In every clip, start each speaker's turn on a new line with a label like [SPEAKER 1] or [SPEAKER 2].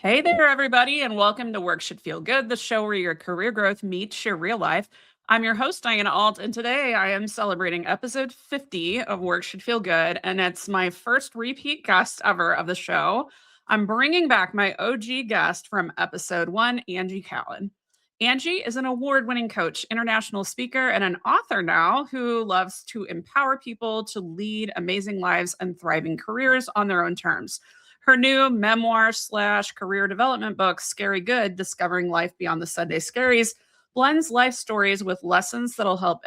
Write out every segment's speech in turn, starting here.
[SPEAKER 1] Hey there, everybody, and welcome to Work Should Feel Good, the show where your career growth meets your real life. I'm your host, Diana Alt, and today I am celebrating episode 50 of Work Should Feel Good, and it's my first repeat guest ever of the show. I'm bringing back my OG guest from episode 1, Angie Callen. Angie is an award-winning coach, international speaker, and an author now who loves to empower people to lead amazing lives and thriving careers on their own terms. Her new memoir/career development book, Scary Good, Discovering Life Beyond the Sunday Scaries, blends life stories with lessons that'll help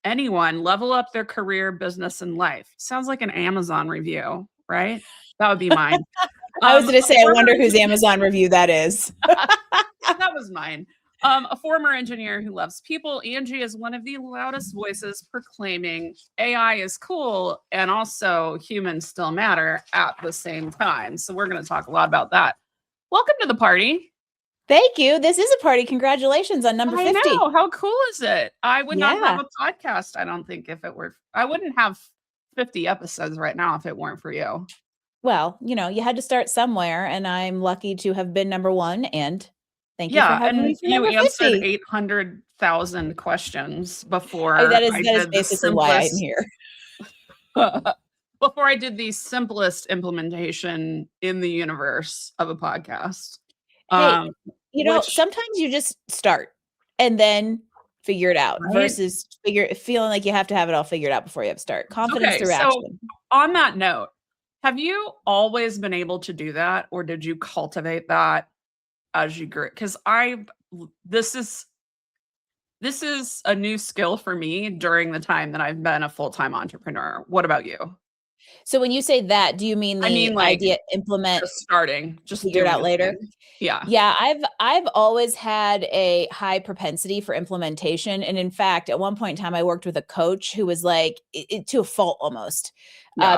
[SPEAKER 1] anyone level up their career, business, and life. Sounds like an Amazon review, right? That would be mine.
[SPEAKER 2] I was going to say, I wonder whose Amazon review that is.
[SPEAKER 1] That was mine. A former engineer who loves people, Angie is one of the loudest voices proclaiming AI is cool and also humans still matter at the same time. So we're going to talk a lot about that. Welcome to the party.
[SPEAKER 2] Thank you. This is a party. Congratulations on number 50.
[SPEAKER 1] I know. How cool is it? I would not have a podcast, I don't think, if it were. I wouldn't have 50 episodes right now if it weren't for you.
[SPEAKER 2] Well, you had to start somewhere, and I'm lucky to have been number one, and thank you for having me for number 50.
[SPEAKER 1] You answered 800,000 questions before.
[SPEAKER 2] That is basically why I'm here.
[SPEAKER 1] Before I did the simplest implementation in the universe of a podcast.
[SPEAKER 2] Hey, sometimes you just start and then figure it out, right? Versus feeling like you have to have it all figured out before you have to start. Confidence through action.
[SPEAKER 1] On that note, have you always been able to do that, or did you cultivate that as you grew? Because this is a new skill for me during the time that I've been a full-time entrepreneur. What about you?
[SPEAKER 2] So when you say that, do you mean idea implement
[SPEAKER 1] just
[SPEAKER 2] figure it out later?
[SPEAKER 1] Yeah.
[SPEAKER 2] I've always had a high propensity for implementation, and in fact, at one point in time, I worked with a coach who was like to a fault almost,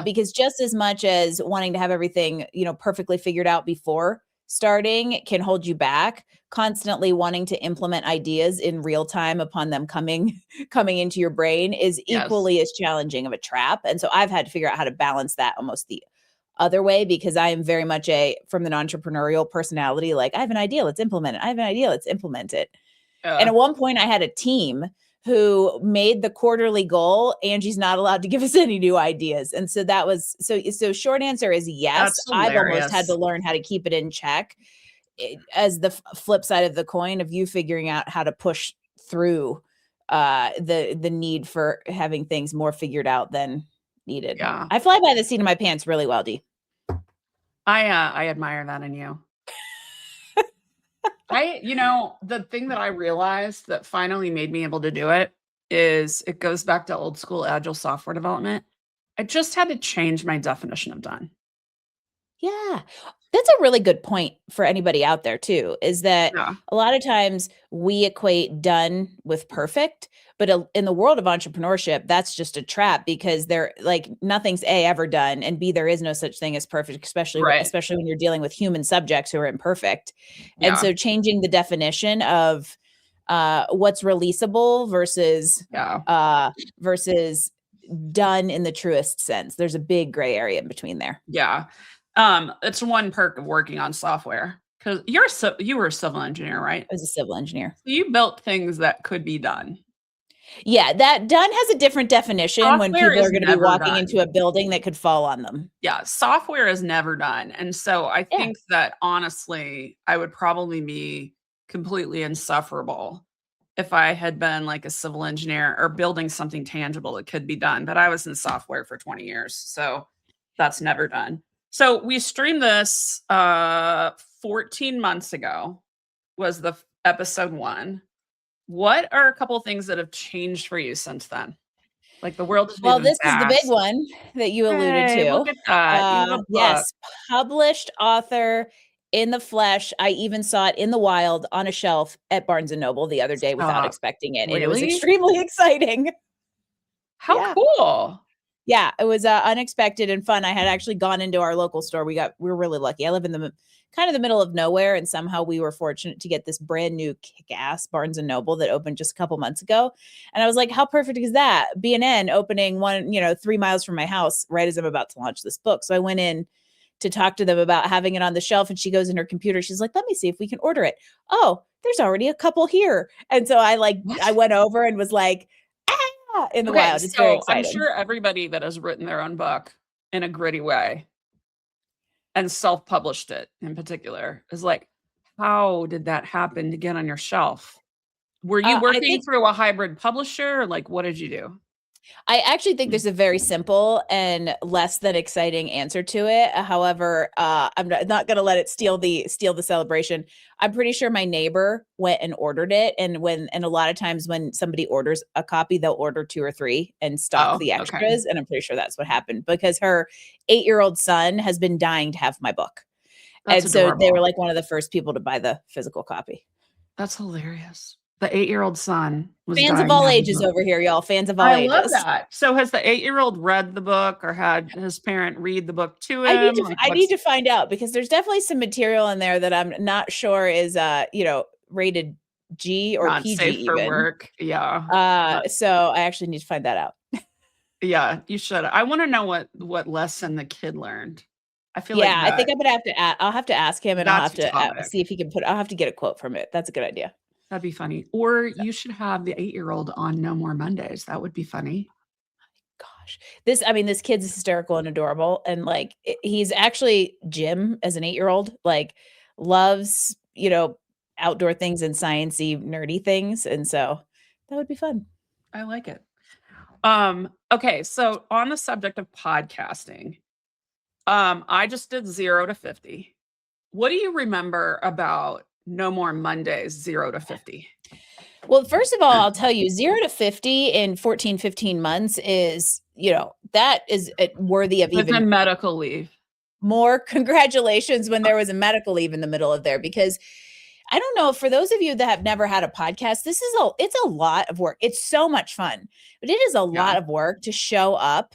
[SPEAKER 2] because just as much as wanting to have everything perfectly figured out before starting can hold you back, constantly wanting to implement ideas in real time upon them coming into your brain is equally as challenging of a trap. And so I've had to figure out how to balance that almost the other way, because I am very much from an entrepreneurial personality. Like, I have an idea, let's implement it. I have an idea, let's implement it. And at one point I had a team who made the quarterly goal, Angie's not allowed to give us any new ideas. And so that was, so short answer is yes. I've almost had to learn how to keep it in check, as the flip side of the coin of you figuring out how to push through the need for having things more figured out than needed.
[SPEAKER 1] Yeah.
[SPEAKER 2] I fly by the seat of my pants really well, Dee.
[SPEAKER 1] I admire that in you. The thing that I realized that finally made me able to do it is it goes back to old school agile software development. I just had to change my definition of done.
[SPEAKER 2] Yeah. That's a really good point for anybody out there too, is that a lot of times we equate done with perfect, but in the world of entrepreneurship, that's just a trap, because they're like, nothing's ever done, and B, there is no such thing as perfect, especially when you're dealing with human subjects who are imperfect. And so changing the definition of what's releasable versus done in the truest sense. There's a big gray area in between there.
[SPEAKER 1] Yeah. It's one perk of working on software, because you were a civil engineer, right?
[SPEAKER 2] I was a civil engineer.
[SPEAKER 1] So you built things that could be done.
[SPEAKER 2] Yeah, that done has a different definition when people are going to be walking into a building that could fall on them.
[SPEAKER 1] Yeah, software is never done. And so I think that honestly, I would probably be completely insufferable if I had been like a civil engineer or building something tangible that could be done. But I was in software for 20 years, so that's never done. So we streamed this 14 months ago, was the episode 1. What are a couple of things that have changed for you since then? Like, the world is
[SPEAKER 2] this is the big one that you alluded to.
[SPEAKER 1] Look at that.
[SPEAKER 2] Yes, published author in the flesh. I even saw it in the wild on a shelf at Barnes & Noble the other day without expecting it.
[SPEAKER 1] Really?
[SPEAKER 2] And it was extremely exciting.
[SPEAKER 1] How cool.
[SPEAKER 2] Yeah, it was unexpected and fun. I had actually gone into our local store. We were really lucky. I live in the middle of nowhere, and somehow we were fortunate to get this brand new kick-ass Barnes & Noble that opened just a couple months ago. And I was like, how perfect is that? B&N opening 3 miles from my house right as I'm about to launch this book. So I went in to talk to them about having it on the shelf. And she goes in her computer. She's like, let me see if we can order it. Oh, there's already a couple here. And so I
[SPEAKER 1] What?
[SPEAKER 2] went over and was like, ah, in the
[SPEAKER 1] Okay,
[SPEAKER 2] wild. It's very
[SPEAKER 1] so I'm
[SPEAKER 2] exciting.
[SPEAKER 1] sure everybody that has written their own book in a gritty way and self-published it in particular is like, how did that happen to get on your shelf? Were you
[SPEAKER 2] I
[SPEAKER 1] working
[SPEAKER 2] think
[SPEAKER 1] through a hybrid publisher? Or like, what did you do?
[SPEAKER 2] I actually think there's a very simple and less than exciting answer to it. However, I'm not going to let it steal the celebration. I'm pretty sure my neighbor went and ordered it, and a lot of times when somebody orders a copy, they'll order 2 or 3 and stock
[SPEAKER 1] Oh,
[SPEAKER 2] the
[SPEAKER 1] okay.
[SPEAKER 2] extras. And I'm pretty sure that's what happened because her 8-year-old son has been dying to have my book,
[SPEAKER 1] That's
[SPEAKER 2] and so they were
[SPEAKER 1] adorable.
[SPEAKER 2] like one of the first people to buy the physical copy.
[SPEAKER 1] That's hilarious. The 8-year-old son was
[SPEAKER 2] Fans of
[SPEAKER 1] dying to
[SPEAKER 2] all
[SPEAKER 1] have a
[SPEAKER 2] ages
[SPEAKER 1] book.
[SPEAKER 2] over here, y'all. Fans of all
[SPEAKER 1] I love
[SPEAKER 2] ages.
[SPEAKER 1] that. So has the 8-year-old read the book or had his parent read the book to him? Like,
[SPEAKER 2] I need
[SPEAKER 1] what's
[SPEAKER 2] to find out because there's definitely some material in there that I'm not sure is rated G or
[SPEAKER 1] not
[SPEAKER 2] PG
[SPEAKER 1] safe for
[SPEAKER 2] even.
[SPEAKER 1] work? Yeah.
[SPEAKER 2] So I actually need to find that out.
[SPEAKER 1] Yeah, you should. I wanna know what lesson the kid learned. I feel like
[SPEAKER 2] Yeah, I think I'm gonna have to I'll have to ask him and I'll
[SPEAKER 1] that's
[SPEAKER 2] have to
[SPEAKER 1] atomic.
[SPEAKER 2] see if he can I'll have to get a quote from it. That's a good idea.
[SPEAKER 1] That'd be funny. Or you should have the 8-year-old on No More Mondays. That would be funny.
[SPEAKER 2] Gosh. This kid's hysterical and adorable, and, like, he's actually Jim as an 8-year-old, like, loves, outdoor things and sciencey, nerdy things, and so that would be fun.
[SPEAKER 1] I like it. Okay, so on the subject of podcasting, I just did 0 to 50. What do you remember about No More Mondays 0 to 50?
[SPEAKER 2] Well, first of all, I'll tell you 0 to 50 in 14, 15 months is, that is, worthy of
[SPEAKER 1] With a
[SPEAKER 2] even
[SPEAKER 1] medical leave.
[SPEAKER 2] more congratulations when there was a medical leave in the middle of there because I don't know, for those of you that have never had a podcast, it's a lot of work. It's so much fun, but it is a
[SPEAKER 1] Yeah,
[SPEAKER 2] lot of work to show up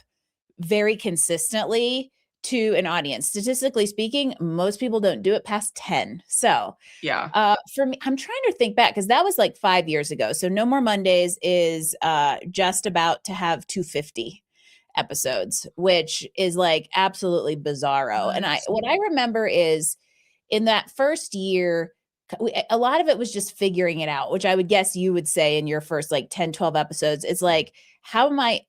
[SPEAKER 2] very consistently to an audience. Statistically speaking, most people don't do it past 10. So,
[SPEAKER 1] yeah,
[SPEAKER 2] for me, I'm trying to think back because that was like 5 years ago. So No More Mondays is just about to have 250 episodes, which is like absolutely bizarro. And
[SPEAKER 1] what?
[SPEAKER 2] what I remember is in that first year, a lot of it was just figuring it out, which I would guess you would say in your first like 10, 12 episodes. It's like, how am I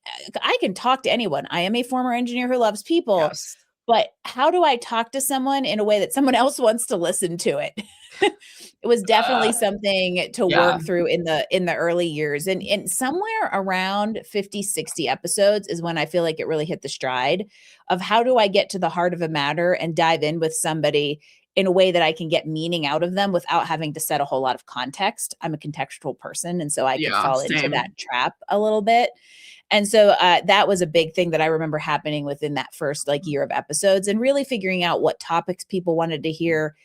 [SPEAKER 2] can talk to anyone. I am a former engineer who loves people,
[SPEAKER 1] Yes.
[SPEAKER 2] but how do I talk to someone in a way that someone else wants to listen to it? It was
[SPEAKER 1] Uh,
[SPEAKER 2] definitely something to
[SPEAKER 1] yeah,
[SPEAKER 2] work through in the early years. And somewhere around 50, 60 episodes is when I feel like it really hit the stride of how do I get to the heart of a matter and dive in with somebody in a way that I can get meaning out of them without having to set a whole lot of context. I'm a contextual person, and so I could
[SPEAKER 1] yeah,
[SPEAKER 2] fall into that
[SPEAKER 1] same.
[SPEAKER 2] trap a little bit. And so that was a big thing that I remember happening within that first like year of episodes and really figuring out what topics people wanted to hear.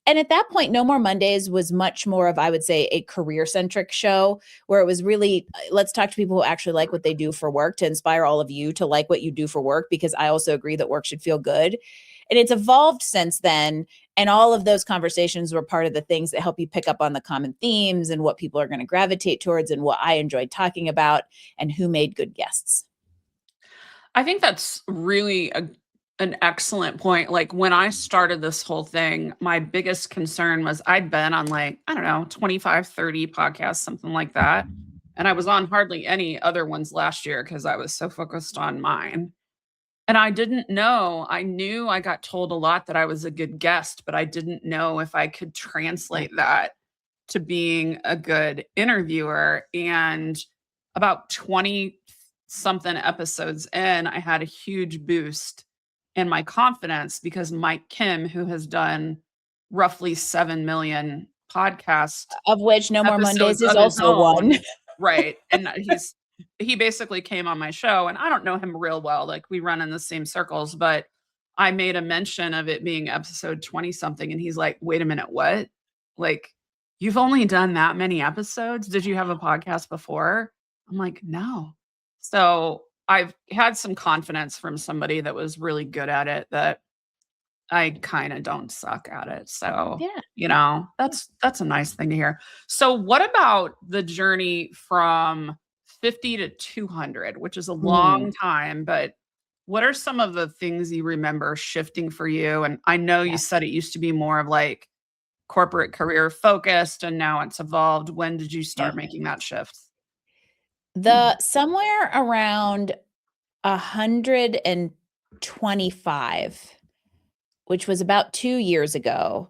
[SPEAKER 2] And at that point, No More Mondays was much more of, I would say, a career centric show where it was really, let's talk to people who actually like what they do for work to inspire all of you to like what you do for work, because I also agree that work should feel good. And it's evolved since then. And all of those conversations were part of the things that help you pick up on the common themes and what people are going to gravitate towards and what I enjoyed talking about and who made good guests.
[SPEAKER 1] I think that's really an excellent point. Like when I started this whole thing, my biggest concern was I'd been on like, I don't know, 25, 30 podcasts, something like that. And I was on hardly any other ones last year because I was so focused on mine. And I didn't know. I knew I got told a lot that I was a good guest, but I didn't know if I could translate that to being a good interviewer. And about 20 something episodes in, I had a huge boost in my confidence because Mike Kim, who has done roughly 7 million podcast
[SPEAKER 2] Of which No More Mondays
[SPEAKER 1] episodes
[SPEAKER 2] is
[SPEAKER 1] of his
[SPEAKER 2] also one.
[SPEAKER 1] own, right, and he basically came on my show, and I don't know him real well, like, we run in the same circles, but I made a mention of it being episode 20 something, and he's like, "Wait a minute, what? Like, you've only done that many episodes? Did you have a podcast before?" I'm like, "No." So, I've had some confidence from somebody that was really good at it that I kinda don't suck at it, so,
[SPEAKER 2] Yeah.
[SPEAKER 1] that's a nice thing to hear. So what about the journey from 50 to 200, which is a long
[SPEAKER 2] Mm.
[SPEAKER 1] time, but what are some of the things you remember shifting for you? And I know you
[SPEAKER 2] Yeah.
[SPEAKER 1] said it used to be more of like corporate career focused and now it's evolved. When did you
[SPEAKER 2] Yeah.
[SPEAKER 1] start making that shift?
[SPEAKER 2] The somewhere around 125, which was about 2 years ago,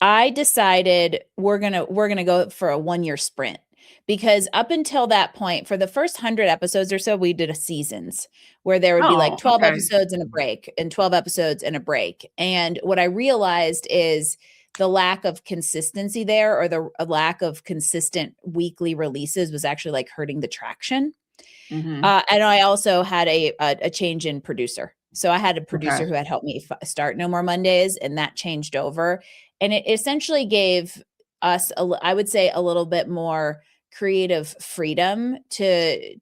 [SPEAKER 2] I decided we're gonna go for a 1-year sprint, because up until that point, for the first 100 episodes or so, we did a seasons where there would be like
[SPEAKER 1] Oh,
[SPEAKER 2] 12
[SPEAKER 1] okay.
[SPEAKER 2] episodes and a break and 12 episodes and a break. And what I realized is the lack of consistency there, or the a lack of consistent weekly releases, was actually like hurting the traction.
[SPEAKER 1] Mhm.
[SPEAKER 2] And I also had a change in producer. So I had a producer
[SPEAKER 1] Okay.
[SPEAKER 2] who had helped me start No More Mondays, and that changed over. And it essentially gave us, I would say, a little bit more creative freedom to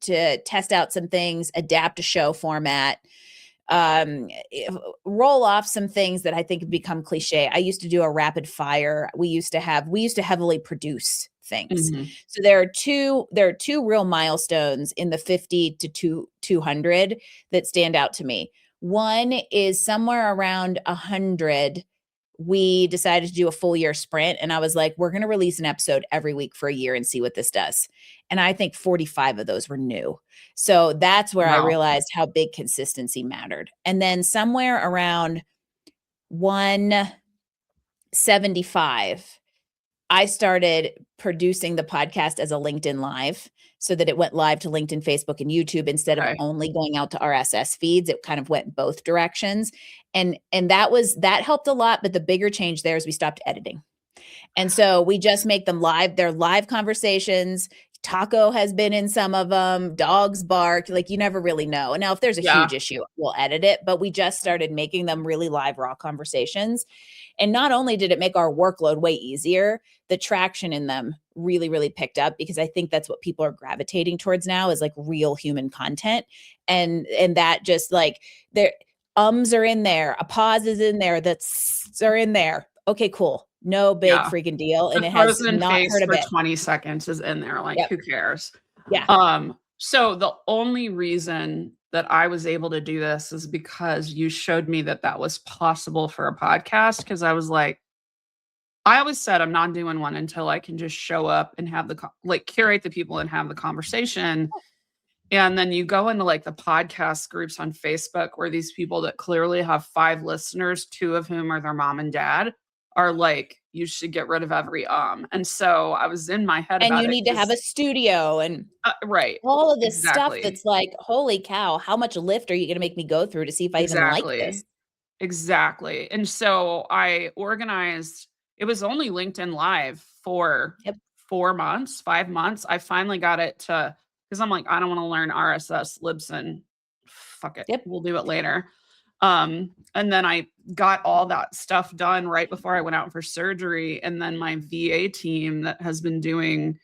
[SPEAKER 2] test out some things, adapt a show format, roll off some things that I think have become cliche. I used to do a rapid fire. We used to heavily produce things.
[SPEAKER 1] Mhm.
[SPEAKER 2] So there are two real milestones in the 50 to 200 that stand out to me. One is somewhere around 100, we decided to do a full year sprint, and I was like, we're going to release an episode every week for a year and see what this does. And I think 45 of those were new. So that's where I
[SPEAKER 1] Wow.
[SPEAKER 2] realized how big consistency mattered. And then somewhere around 175, I started producing the podcast as a LinkedIn Live, so that it went live to LinkedIn, Facebook, and YouTube instead of
[SPEAKER 1] Okay.
[SPEAKER 2] only going out to RSS feeds. It kind of went both directions. And that helped a lot, but the bigger change there is we stopped editing. And so we just make them live. They're live conversations. Taco has been in some of them. Dogs bark. Like, you never really know. And now if there's a
[SPEAKER 1] Yeah.
[SPEAKER 2] huge issue, we'll edit it. But we just started making them really live, raw conversations. And not only did it make our workload way easier, the traction in them really, really picked up, because I think that's what people are gravitating towards now, is like real human content. And that just like, there ums are in there, a pause is in there, that's are in there. Okay, cool. No big
[SPEAKER 1] Yeah.
[SPEAKER 2] freaking deal. And
[SPEAKER 1] The
[SPEAKER 2] it has
[SPEAKER 1] frozen
[SPEAKER 2] not
[SPEAKER 1] face
[SPEAKER 2] hurt a
[SPEAKER 1] for
[SPEAKER 2] bit.
[SPEAKER 1] 20 seconds is in there, like,
[SPEAKER 2] Yep.
[SPEAKER 1] who cares?
[SPEAKER 2] Yeah.
[SPEAKER 1] So the only reason that I was able to do this is because you showed me that that was possible for a podcast. Because I was like, I always said I'm not doing one until I can just show up and have like, curate the people and have the conversation. And then you go into, like, the podcast groups on Facebook where these people that clearly have 5 listeners, 2 of whom are their mom and dad, are like, "You should get rid of every." And so I was in my head
[SPEAKER 2] And
[SPEAKER 1] about
[SPEAKER 2] you
[SPEAKER 1] it
[SPEAKER 2] need to have
[SPEAKER 1] because
[SPEAKER 2] a studio and
[SPEAKER 1] right.
[SPEAKER 2] all of this stuff
[SPEAKER 1] Exactly.
[SPEAKER 2] that's like, holy cow, how much lift are you going to make me go through to see if I even like this?
[SPEAKER 1] Exactly. Exactly. And so I organized it was only LinkedIn Live for
[SPEAKER 2] Yep.
[SPEAKER 1] 4 months, 5 months. I finally got it to because 'cause I'm like, "I don't wanna learn RSS Libsyn. Fuck it.
[SPEAKER 2] Yep.
[SPEAKER 1] We'll do it later." And then I got all that stuff done right before I went out for surgery, and then my VA team that has been doing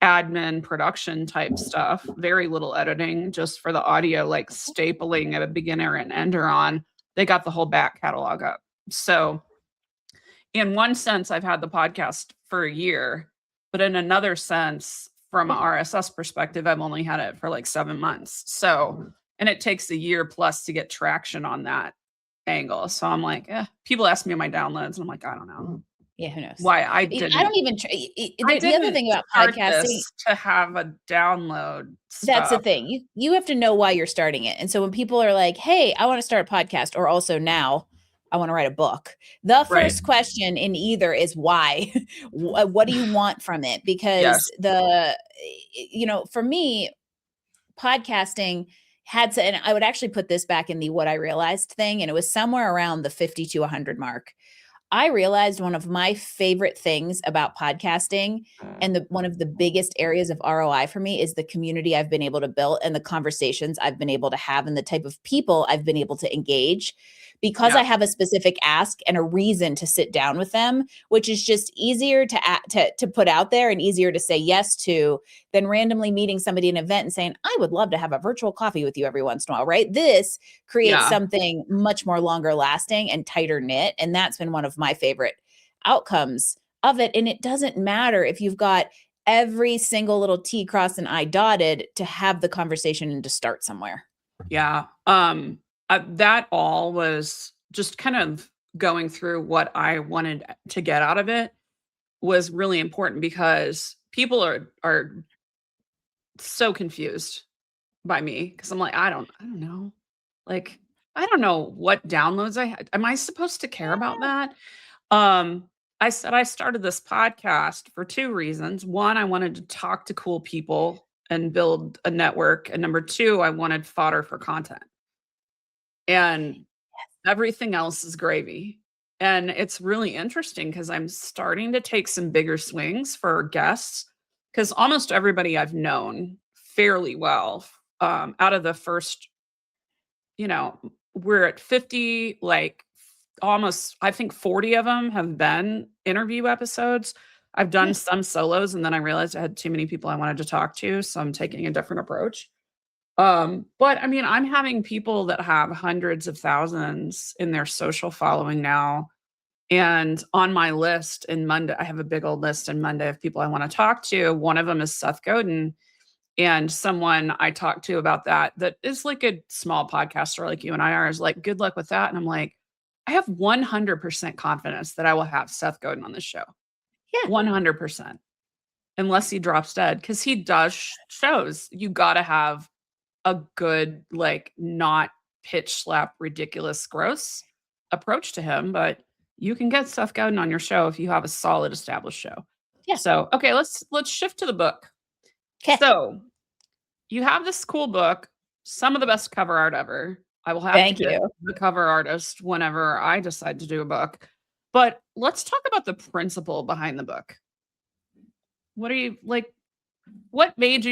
[SPEAKER 1] admin production type stuff, very little editing, just for the audio, like stapling at a beginner and ender on, they got the whole back catalog up. So, in one sense, I've had the podcast for a year, but in another sense, from a RSS perspective, I've only had it for like 7 months. So, and it takes a year plus to get traction on that angle. So I'm like, people ask me my downloads, and I'm like, I don't know
[SPEAKER 2] Yeah, who knows?
[SPEAKER 1] why
[SPEAKER 2] I don't even the other
[SPEAKER 1] didn't
[SPEAKER 2] thing about
[SPEAKER 1] start
[SPEAKER 2] podcasting,
[SPEAKER 1] this to have a download
[SPEAKER 2] that's the
[SPEAKER 1] stuff.
[SPEAKER 2] thing. You have to know why you're starting it. And so when people are like, "Hey, I want to start a podcast," or also now, "I want to write a book." The
[SPEAKER 1] Right.
[SPEAKER 2] first question in either is why. What do you want from it? Because
[SPEAKER 1] Yes.
[SPEAKER 2] for me, podcasting had to, and I would actually put this back in the what I realized thing, and it was somewhere around the 50 to 100 mark. I realized one of my favorite things about podcasting, and one of the biggest areas of ROI for me, is the community I've been able to build and the conversations I've been able to have and the type of people I've been able to engage, because
[SPEAKER 1] Yeah.
[SPEAKER 2] I have a specific ask and a reason to sit down with them, which is just easier to put out there and easier to say yes to than randomly meeting somebody at an event and saying, "I would love to have a virtual coffee with you every once in a while," right? This creates
[SPEAKER 1] Yeah.
[SPEAKER 2] something much more longer lasting and tighter knit. And that's been one of my favorite outcomes of it. And it doesn't matter if you've got every single little T crossed and I dotted, to have the conversation and to start somewhere.
[SPEAKER 1] Yeah. That all was just kind of going through what I wanted to get out of it was really important because people are so confused by me because I'm like, I don't know. Like, I don't know what downloads I had. Am I supposed to care about that? Um, I said I started this podcast for 2 reasons. 1, I wanted to talk to cool people and build a network, and number 2, I wanted fodder for content. And everything else is gravy. And it's really interesting because I'm starting to take some bigger swings for guests because almost everybody I've known fairly well, out of the first, you know, we're at 50, like almost, I think 40 of them have been interview episodes. I've done
[SPEAKER 2] Yeah.
[SPEAKER 1] some solos and then I realized I had too many people I wanted to talk to. So I'm taking a different approach. But I mean, I'm having people that have hundreds of thousands in their social following now. And on my list in Monday, I have a big old list in Monday of people I want to talk to. One of them is Seth Godin. And someone I talked to about that is like a small podcaster like you and I are, is like, good luck with that. And I'm like, I have 100% confidence that I will have Seth Godin on the show.
[SPEAKER 2] Yeah.
[SPEAKER 1] 100%. Unless he drops dead. Cause he does shows. You got to have a good, like, not pitch slap, ridiculous, gross approach to him, but you can get Seth Godin on your show if you have a solid established show.
[SPEAKER 2] Yeah.
[SPEAKER 1] So, okay, let's shift to the book.
[SPEAKER 2] 'Kay.
[SPEAKER 1] So, you have this cool book, some of the best cover art ever. I will have to
[SPEAKER 2] Thank
[SPEAKER 1] get
[SPEAKER 2] you.
[SPEAKER 1] the cover artist whenever I decide to do a book. But let's talk about the principle behind the book. What are you like? What made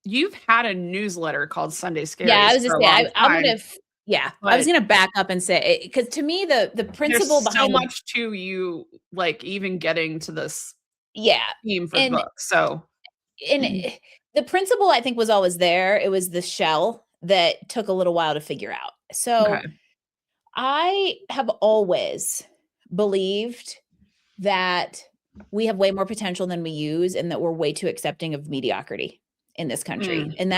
[SPEAKER 1] you've had a newsletter called Sunday
[SPEAKER 2] Yeah, I
[SPEAKER 1] Scaries
[SPEAKER 2] was
[SPEAKER 1] for
[SPEAKER 2] just
[SPEAKER 1] a
[SPEAKER 2] saying,
[SPEAKER 1] long
[SPEAKER 2] I'm
[SPEAKER 1] time,
[SPEAKER 2] gonna yeah, I was
[SPEAKER 1] but
[SPEAKER 2] gonna back up and say because to me, the principle
[SPEAKER 1] there's so
[SPEAKER 2] behind the
[SPEAKER 1] much to you, like, even getting to this
[SPEAKER 2] yeah,
[SPEAKER 1] theme for the
[SPEAKER 2] and
[SPEAKER 1] book, so
[SPEAKER 2] and the principle I think was always there. It was the shell that took a little while to figure out.
[SPEAKER 1] okay.
[SPEAKER 2] So, I have always believed that we have way more potential than we use and that we're way too accepting of mediocrity in this country.
[SPEAKER 1] Mm,
[SPEAKER 2] And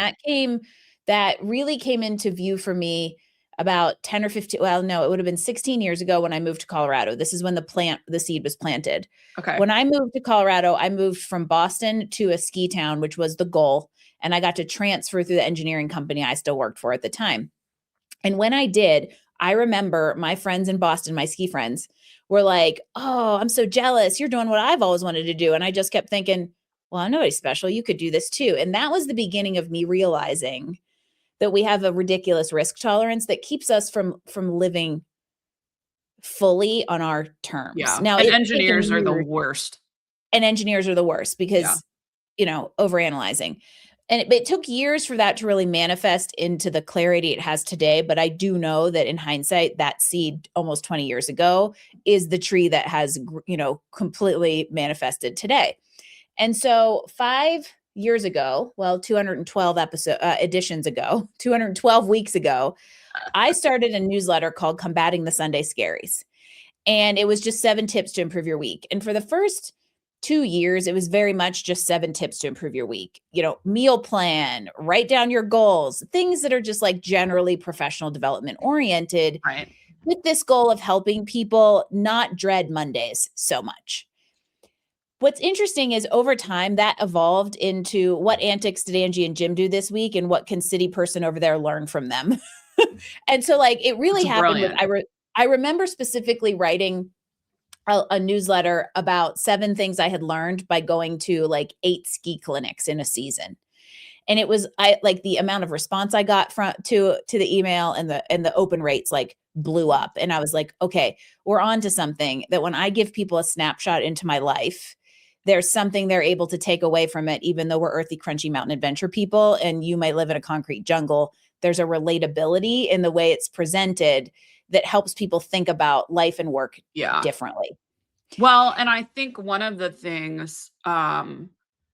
[SPEAKER 2] that really came into view for me about 10 or 15, well, no, it would have been 16 years ago when I moved to Colorado. This is when the seed was planted.
[SPEAKER 1] okay.
[SPEAKER 2] When I moved to Colorado, I moved from Boston to a ski town, which was the goal, and I got to transfer through the engineering company I still worked for at the time. And when I did, I remember my friends in Boston, my ski friends, were like, "Oh, I'm so jealous. You're doing what I've always wanted to do." And I just kept thinking, "Well, I'm nobody special. You could do this too." And that was the beginning of me realizing that we have a ridiculous risk tolerance that keeps us from living fully on our terms.
[SPEAKER 1] Yeah,
[SPEAKER 2] Now,
[SPEAKER 1] and
[SPEAKER 2] it's taken
[SPEAKER 1] engineers are the
[SPEAKER 2] years,
[SPEAKER 1] worst.
[SPEAKER 2] and engineers are the worst
[SPEAKER 1] Yeah,
[SPEAKER 2] because, overanalyzing. And it took years for that to really manifest into the clarity it has today, but I do know that in hindsight, that seed almost 20 years ago is the tree that has, completely manifested today. And so 5 years ago, well, 212 editions ago, 212 weeks ago, I started a newsletter called Combating the Sunday Scaries. And it was just 7 tips to improve your week. And for the first 2 years, it was very much just 7 tips to improve your week. Meal plan, write down your goals, things that are just like generally professional development oriented,
[SPEAKER 1] right.
[SPEAKER 2] with this goal of helping people not dread Mondays so much. What's interesting is over time that evolved into what antics did Angie and Jim do this week and what can city person over there learn from them. And so like it really
[SPEAKER 1] It's
[SPEAKER 2] happened with
[SPEAKER 1] brilliant.
[SPEAKER 2] I remember specifically writing a newsletter about 7 things I had learned by going to like 8 ski clinics in a season. And it was I like the amount of response I got from to the email and the open rates like blew up. And I was like, okay, we're on to something that when I give people a snapshot into my life, there's something they're able to take away from it, even though we're earthy, crunchy mountain adventure people and you might live in a concrete jungle. There's a relatability in the way it's presented that helps people think about life and work
[SPEAKER 1] Yeah.
[SPEAKER 2] differently.
[SPEAKER 1] Well, and I think one of the things,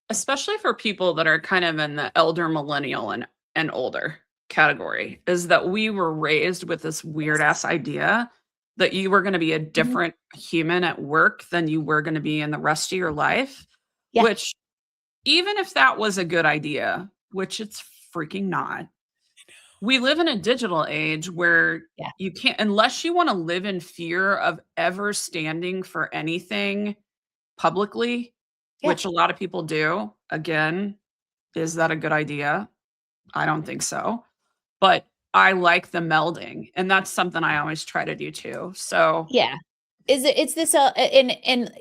[SPEAKER 1] especially for people that are kind of in the elder millennial and older category, is that we were raised with this weird ass idea that you were going to be a
[SPEAKER 2] Mhm.
[SPEAKER 1] different human at work than you were going to be in the rest of your life,
[SPEAKER 2] Yeah.
[SPEAKER 1] which even if that was a good idea, which it's freaking not, We live in a digital age where
[SPEAKER 2] Yeah.
[SPEAKER 1] you can't, unless you wanna live in fear of ever standing for anything publicly,
[SPEAKER 2] Yeah.
[SPEAKER 1] which a lot of people do. Again, is that a good idea? I don't think so. But I like the melding, and that's something I always try to do too. So,
[SPEAKER 2] Yeah. It's this, and,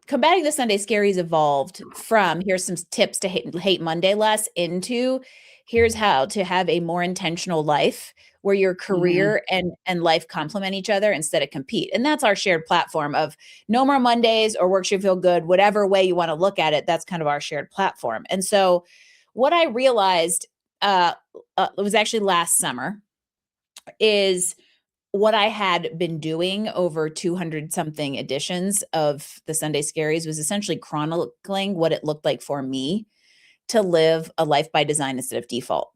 [SPEAKER 2] combating the Sunday scaries evolved from here's some tips to hate Monday less into here's how to have a more intentional life where your
[SPEAKER 1] mhm,
[SPEAKER 2] career and life complement each other instead of compete. And that's our shared platform of no more Mondays or work should feel good, whatever way you want to look at it. That's kind of our shared platform. And so what I realized uh, it was actually last summer is what I had been doing over 200 something editions of the Sunday Scaries was essentially chronicling what it looked like for me to live a life by design instead of default.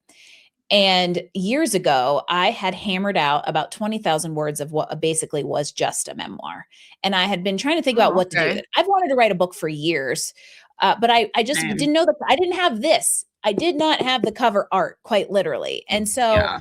[SPEAKER 2] And years ago, I had hammered out about 20,000 words of what basically was just a memoir. And I had been trying to think about
[SPEAKER 1] oh,
[SPEAKER 2] what to do with
[SPEAKER 1] okay.
[SPEAKER 2] it. I've wanted to write a book for years, but I just
[SPEAKER 1] Same.
[SPEAKER 2] didn't know that I didn't have this. I did not have the cover art, quite literally. And so
[SPEAKER 1] Yeah.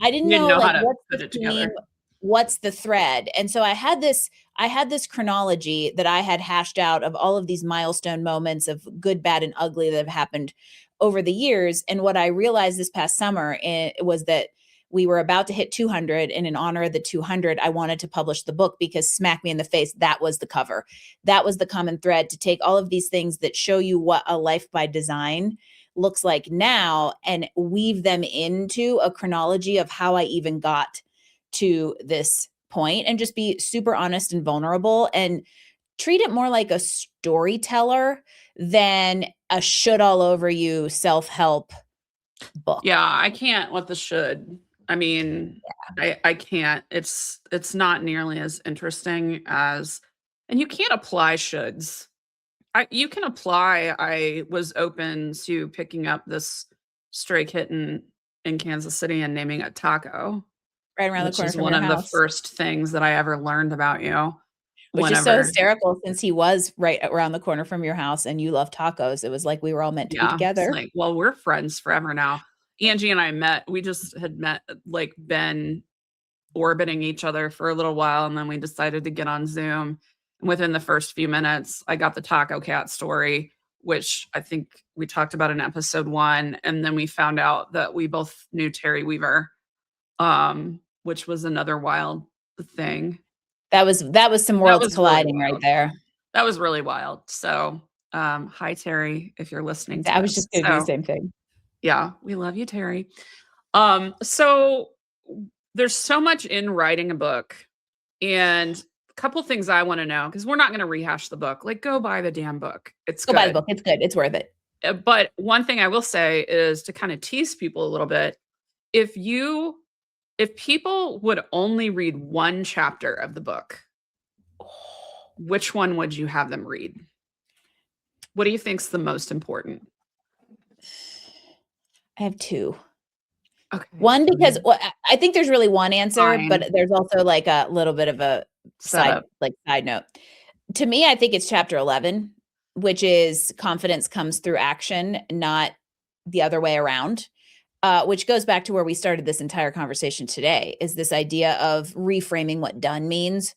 [SPEAKER 2] I didn't
[SPEAKER 1] You didn't
[SPEAKER 2] know,
[SPEAKER 1] know how
[SPEAKER 2] like,
[SPEAKER 1] to
[SPEAKER 2] what's the
[SPEAKER 1] put it
[SPEAKER 2] theme,
[SPEAKER 1] together.
[SPEAKER 2] what's the thread, and so I had this chronology that I had hashed out of all of these milestone moments of good, bad, and ugly that have happened over the years, and what I realized this past summer, was that we were about to hit 200, and in honor of the 200, I wanted to publish the book because smack me in the face, that was the cover. That was the common thread, to take all of these things that show you what a life by design looks like now and weave them into a chronology of how I even got to this point and just be super honest and vulnerable and treat it more like a storyteller than a should all over you self-help book.
[SPEAKER 1] Yeah, I can't with the should. I mean, I can't. It's not nearly as interesting as, and you can't apply shoulds. You can apply I was open to picking up this stray kitten in Kansas City and naming it Taco,
[SPEAKER 2] Right around the
[SPEAKER 1] which
[SPEAKER 2] corner
[SPEAKER 1] is
[SPEAKER 2] from
[SPEAKER 1] one
[SPEAKER 2] your
[SPEAKER 1] of the
[SPEAKER 2] house,
[SPEAKER 1] first things that I ever learned about you
[SPEAKER 2] which is so
[SPEAKER 1] whenever.
[SPEAKER 2] hysterical since he was right around the corner from your house and you love tacos. It was like we were all meant to be
[SPEAKER 1] Yeah, it's
[SPEAKER 2] together.
[SPEAKER 1] like, well, we're friends forever now. Angie and I met, we just had met, like, been orbiting each other for a little while, and then we decided to get on Zoom. And within the first few minutes, I got the Taco Cat story, which I think we talked about in episode 1, and then we found out that we both knew Terry Weaver, which was another wild thing.
[SPEAKER 2] That was some
[SPEAKER 1] That
[SPEAKER 2] worlds
[SPEAKER 1] was really
[SPEAKER 2] colliding right
[SPEAKER 1] wild.
[SPEAKER 2] there.
[SPEAKER 1] That was really wild. So, hi, Terry, if you're listening to
[SPEAKER 2] I was
[SPEAKER 1] this.
[SPEAKER 2] just gonna do the
[SPEAKER 1] So,
[SPEAKER 2] same thing.
[SPEAKER 1] yeah, we love you, Terry. So there's so much in writing a book, and a couple things I want to know because we're not going to rehash the book. Like, go buy the damn book. It's
[SPEAKER 2] Go buy the
[SPEAKER 1] good.
[SPEAKER 2] book. It's good. It's worth it.
[SPEAKER 1] But one thing I will say is to kind of tease people a little bit. If you, if people would only read one chapter of the book, which one would you have them read? What do you think's the most important?
[SPEAKER 2] I have 2.
[SPEAKER 1] Okay,
[SPEAKER 2] One,
[SPEAKER 1] go
[SPEAKER 2] because
[SPEAKER 1] ahead.
[SPEAKER 2] well, I think there's really one answer, but
[SPEAKER 1] Fine.
[SPEAKER 2] there's also, like, a little bit of a
[SPEAKER 1] Set up.
[SPEAKER 2] side note. To me, I think it's chapter 11, which is confidence comes through action, not the other way around, which goes back to where we started this entire conversation today, is this idea of reframing what done means,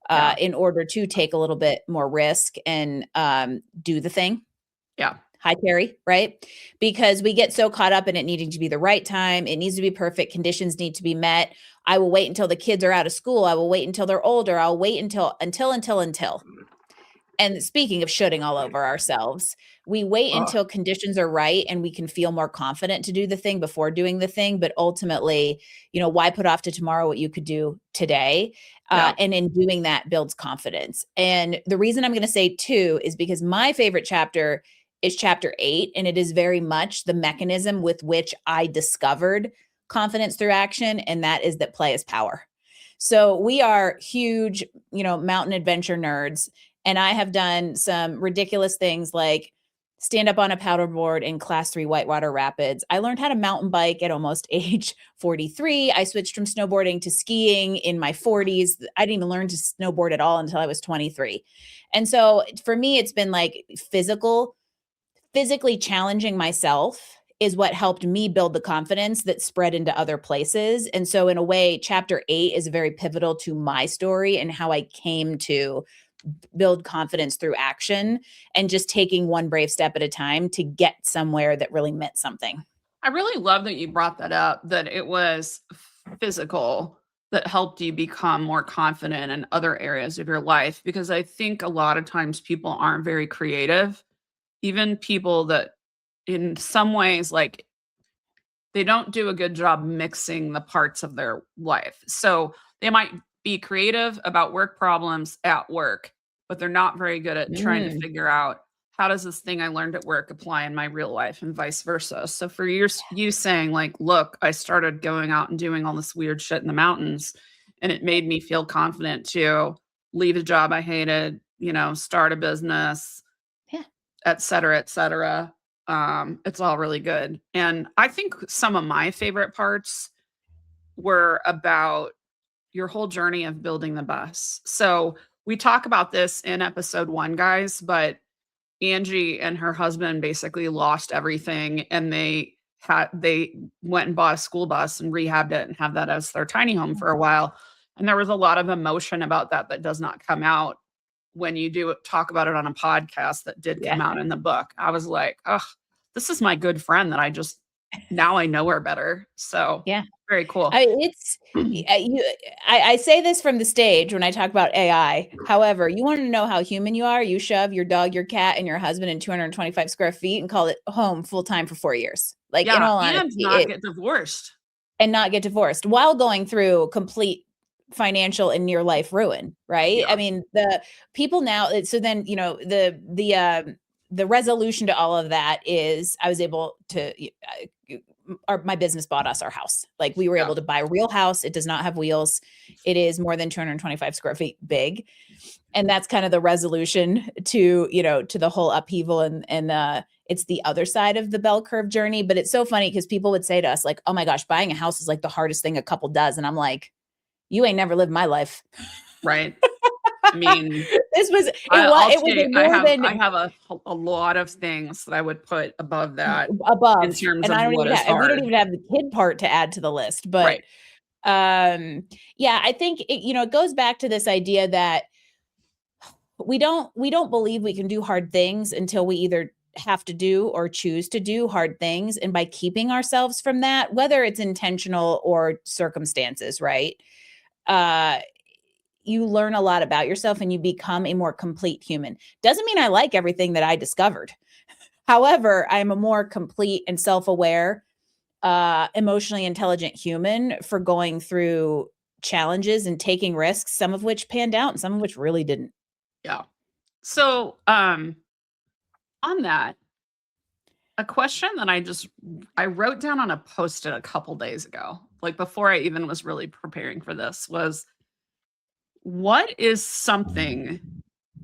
[SPEAKER 1] Yeah.
[SPEAKER 2] in order to take a little bit more risk and, do the thing.
[SPEAKER 1] Yeah.
[SPEAKER 2] Hi, Terry, right? Because we get so caught up in it needing to be the right time. It needs to be perfect. Conditions need to be met. I will wait until the kids are out of school. I will wait until they're older. I'll wait until. And speaking of shooting all over ourselves, we wait
[SPEAKER 1] Oh,
[SPEAKER 2] until conditions are right and we can feel more confident to do the thing before doing the thing. But ultimately, why put off to tomorrow what you could do today?
[SPEAKER 1] yeah.
[SPEAKER 2] And in doing that builds confidence. And the reason I'm going to say 2 is because my favorite chapter is chapter 8. And it is very much the mechanism with which I discovered confidence through action. And that is that play is power. So we are huge, mountain adventure nerds. And I have done some ridiculous things like stand up on a paddleboard in class 3 whitewater rapids. I learned how to mountain bike at almost age 43. I switched from snowboarding to skiing in my 40s. I didn't even learn to snowboard at all until I was 23. And so for me, it's been like physically challenging myself is what helped me build the confidence that spread into other places. And so in a way, chapter 8 is very pivotal to my story and how I came to build confidence through action and just taking one brave step at a time to get somewhere that really meant something.
[SPEAKER 1] I really love that you brought that up, that it was physical that helped you become more confident in other areas of your life, because I think a lot of times people aren't very creative, even people that in some ways, like, they don't do a good job mixing the parts of their life. So they might be creative about work problems at work, but they're not very good at trying to
[SPEAKER 2] Mm,
[SPEAKER 1] figure out, how does this thing I learned at work apply in my real life and vice versa. So for you saying like, look, I started going out and doing all this weird shit in the mountains, and it made me feel confident to leave a job I hated, start a business,
[SPEAKER 2] yeah.
[SPEAKER 1] et cetera, et cetera. It's all really good. And I think some of my favorite parts were about your whole journey of building the bus. So we talk about this in episode 1, guys, but Angie and her husband basically lost everything, and they went and bought a school bus and rehabbed it and have that as their tiny home for a while. And there was a lot of emotion about that does not come out when you do talk about it on a podcast that did
[SPEAKER 2] Yeah.
[SPEAKER 1] come out in the book. I was like, "Oh, this is my good friend that now I know her better." So,
[SPEAKER 2] Yeah.
[SPEAKER 1] very cool.
[SPEAKER 2] It's I say this from the stage when I talk about AI. However, you want to know how human you are, you shove your dog, your cat, and your husband in 225 square feet and call it home full time for 4 years. Like, in
[SPEAKER 1] Yeah,
[SPEAKER 2] all
[SPEAKER 1] and
[SPEAKER 2] honesty,
[SPEAKER 1] not get divorced.
[SPEAKER 2] and not get divorced while going through complete financial and near life ruin, right? I
[SPEAKER 1] Yeah,
[SPEAKER 2] mean, the people now, so then, the resolution to all of that is I was able to my business bought us our house. Like, we were
[SPEAKER 1] yeah.
[SPEAKER 2] able to buy a real house. It does not have wheels. It is more than 225 square feet big. And that's kind of the resolution to, to the whole upheaval, and it's the other side of the bell curve journey. But it's so funny because people would say to us like, "Oh my gosh, buying a house is like the hardest thing a couple does." And I'm like, "You ain't never lived my life."
[SPEAKER 1] Right. I mean,
[SPEAKER 2] This was
[SPEAKER 1] I'll
[SPEAKER 2] it was
[SPEAKER 1] say
[SPEAKER 2] a more
[SPEAKER 1] I
[SPEAKER 2] than
[SPEAKER 1] have a lot of things that I would put above that in
[SPEAKER 2] above,
[SPEAKER 1] terms
[SPEAKER 2] and
[SPEAKER 1] of
[SPEAKER 2] I don't
[SPEAKER 1] what
[SPEAKER 2] even
[SPEAKER 1] is
[SPEAKER 2] have, and we don't
[SPEAKER 1] hard.
[SPEAKER 2] even have the kid part to add to the list. But
[SPEAKER 1] Right.
[SPEAKER 2] yeah, I think it goes back to this idea that we don't believe we can do hard things until we either have to do or choose to do hard things. And by keeping ourselves from that, whether it's intentional or circumstances, right? Uh you learn a lot about yourself and you become a more complete human. Doesn't mean I like everything that I discovered. However, I'm a more complete and self-aware, emotionally intelligent human for going through challenges and taking risks, some of which panned out and some of which really didn't.
[SPEAKER 1] Yeah. So, on that, a question that I wrote down on a Post-it a couple days ago, like before I even was really preparing for this, was, what is something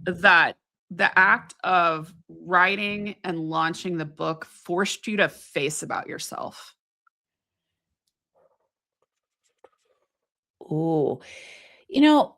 [SPEAKER 1] that the act of writing and launching the book forced you to face about yourself?
[SPEAKER 2] Ooh. You know,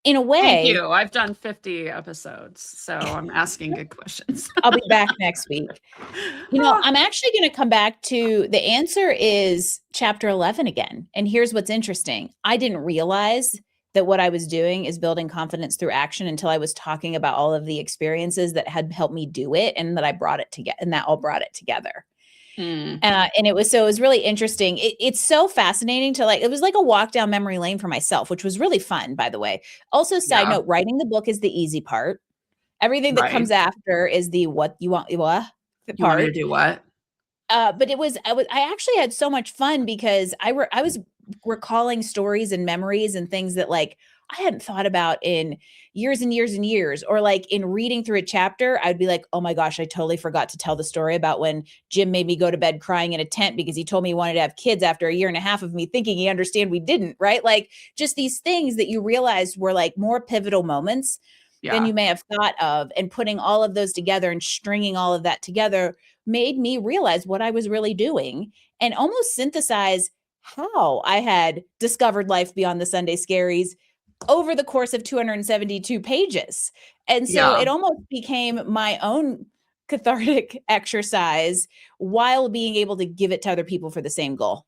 [SPEAKER 2] in a
[SPEAKER 1] Thank
[SPEAKER 2] way,
[SPEAKER 1] you. I've done 50 episodes, so I'm asking good questions.
[SPEAKER 2] I'll be back next week.
[SPEAKER 1] Ah,
[SPEAKER 2] I'm actually going to come back to the answer is chapter 11 again. And here's what's interesting. I didn't realize that what I was doing is building confidence through action until I was talking about all of the experiences that had helped me do it and that I brought it together and that all brought it together.
[SPEAKER 1] mm,
[SPEAKER 2] And it was really interesting. It's so fascinating to it was like a walk down memory lane for myself, which was really fun, by the way. Also, side
[SPEAKER 1] yeah,
[SPEAKER 2] note, writing the book is the easy part. Everything that
[SPEAKER 1] right.
[SPEAKER 2] comes after is the what you want, what
[SPEAKER 1] You want me to
[SPEAKER 2] part.
[SPEAKER 1] do what?
[SPEAKER 2] But I actually had so much fun because I was recalling stories and memories and things that I hadn't thought about in years and years and years, or in reading through a chapter, I'd be like, "Oh my gosh, I totally forgot to tell the story about when Jim made me go to bed crying in a tent because he told me he wanted to have kids after a year and a half of me thinking he understand we didn't," right? Just these things that you realized were more pivotal moments than
[SPEAKER 1] Yeah,
[SPEAKER 2] you may have thought of, and putting all of those together and stringing all of that together made me realize what I was really doing and almost synthesize how I had discovered life beyond the Sunday scaries over the course of 272 pages. And so
[SPEAKER 1] yeah,
[SPEAKER 2] it almost became my own cathartic exercise while being able to give it to other people for the same goal.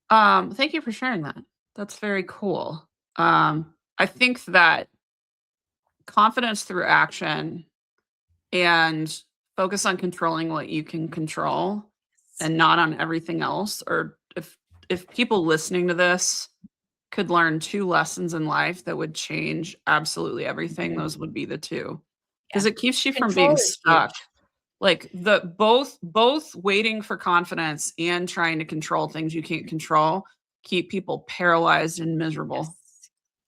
[SPEAKER 1] Thank you for sharing that. That's very cool. I think that confidence through action and focus on controlling what you can control and not on everything else. Or if people listening to this could learn 2 lessons in life that would change absolutely everything, those would be the 2.
[SPEAKER 2] Yeah.
[SPEAKER 1] Because it keeps you from being
[SPEAKER 2] Control is
[SPEAKER 1] stuck.
[SPEAKER 2] huge.
[SPEAKER 1] Like, both waiting for confidence and trying to control things you can't control keep people paralyzed and miserable.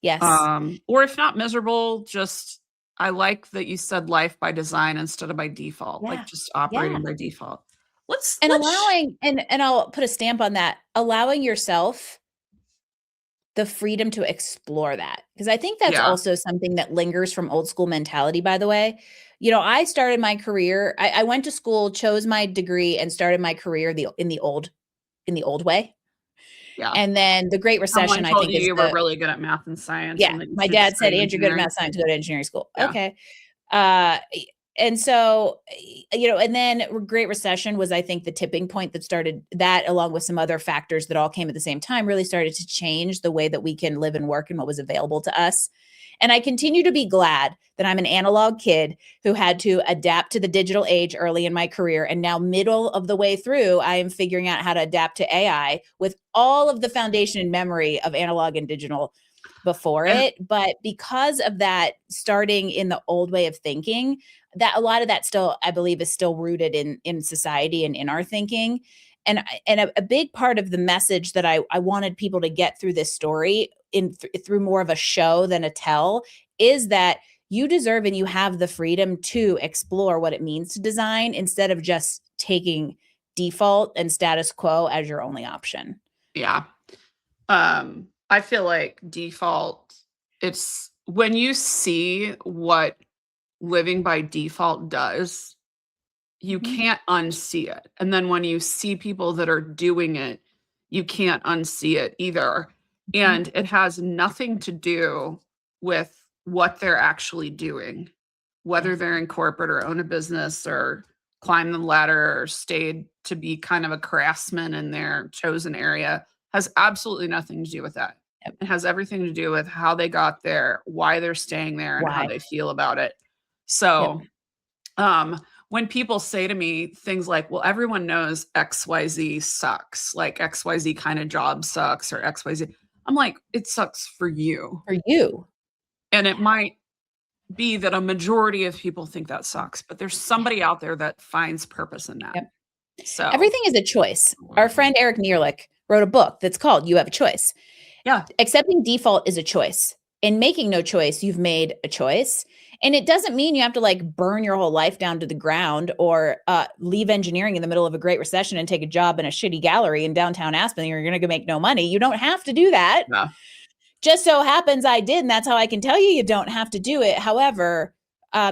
[SPEAKER 2] Yes. Yes.
[SPEAKER 1] Or if not miserable, just I like that you said life by design instead of by default, like
[SPEAKER 2] Yeah.
[SPEAKER 1] just
[SPEAKER 2] Yeah.
[SPEAKER 1] operating by default.
[SPEAKER 2] And
[SPEAKER 1] Let's
[SPEAKER 2] allowing and I'll put a stamp on that, allowing yourself the freedom to explore that, because I think that's
[SPEAKER 1] Yeah,
[SPEAKER 2] also something that lingers from old school mentality, by the way. I started my career, I went to school, chose my degree, and started my career in the old way.
[SPEAKER 1] yeah.
[SPEAKER 2] And then the Great Recession,
[SPEAKER 1] Someone
[SPEAKER 2] I
[SPEAKER 1] told
[SPEAKER 2] think,
[SPEAKER 1] you
[SPEAKER 2] is
[SPEAKER 1] you were
[SPEAKER 2] the
[SPEAKER 1] really good at math and science
[SPEAKER 2] yeah,
[SPEAKER 1] and that you
[SPEAKER 2] my
[SPEAKER 1] should
[SPEAKER 2] dad said,
[SPEAKER 1] study
[SPEAKER 2] "Andrew, good at
[SPEAKER 1] engineering.
[SPEAKER 2] math science, go to engineering school."
[SPEAKER 1] Yeah,
[SPEAKER 2] Okay. Uh, and so, and then Great Recession was, I think, the tipping point that started that, along with some other factors that all came at the same time, really started to change the way that we can live and work and what was available to us. And I continue to be glad that I'm an analog kid who had to adapt to the digital age early in my career. And now, middle of the way through, I am figuring out how to adapt to AI with all of the foundation and memory of analog and digital before
[SPEAKER 1] and
[SPEAKER 2] it. But because of that, starting in the old way of thinking, that a lot of that still, I believe, is still rooted in society and in our thinking. And a big part of the message that I wanted people to get through this story through more of a show than a tell is that you deserve and you have the freedom to explore what it means to design instead of just taking default and status quo as your only option.
[SPEAKER 1] yeah. I feel like default, it's when you see what living by default does, you
[SPEAKER 2] Mhm.
[SPEAKER 1] can't unsee it. And then when you see people that are doing it, you can't unsee it either.
[SPEAKER 2] Mhm.
[SPEAKER 1] And it has nothing to do with what they're actually doing,
[SPEAKER 2] Yeah.
[SPEAKER 1] whether they're in corporate or own a business or climb the ladder or stayed to be kind of a craftsman in their chosen area, has absolutely nothing to do with that.
[SPEAKER 2] Yep.
[SPEAKER 1] It has everything to do with how they got there, why they're staying there, and how
[SPEAKER 2] Why?
[SPEAKER 1] they feel about it.
[SPEAKER 2] Yep.
[SPEAKER 1] So, when people say to me things like, well, everyone knows XYZ sucks, like XYZ kind of job sucks or XYZ, I'm like, it sucks for you.
[SPEAKER 2] For you.
[SPEAKER 1] And it
[SPEAKER 2] Yeah.
[SPEAKER 1] might be that a majority of people think that sucks, but there's
[SPEAKER 2] Yeah.
[SPEAKER 1] somebody out there that finds purpose in that.
[SPEAKER 2] Yep.
[SPEAKER 1] So,
[SPEAKER 2] Everything is a choice. Our friend Eric Neerlich wrote a book that's called You Have a Choice.
[SPEAKER 1] yeah,
[SPEAKER 2] Accepting default is a choice. In making no choice, you've made a choice. And it doesn't mean you have to like burn your whole life down to the ground or leave engineering in the middle of a Great Recession and take a job in a shitty gallery in downtown Aspen. You're going to make no money. You don't have to do that.
[SPEAKER 1] yeah,
[SPEAKER 2] Just so happens I did, and that's how I can tell you you don't have to do it. However,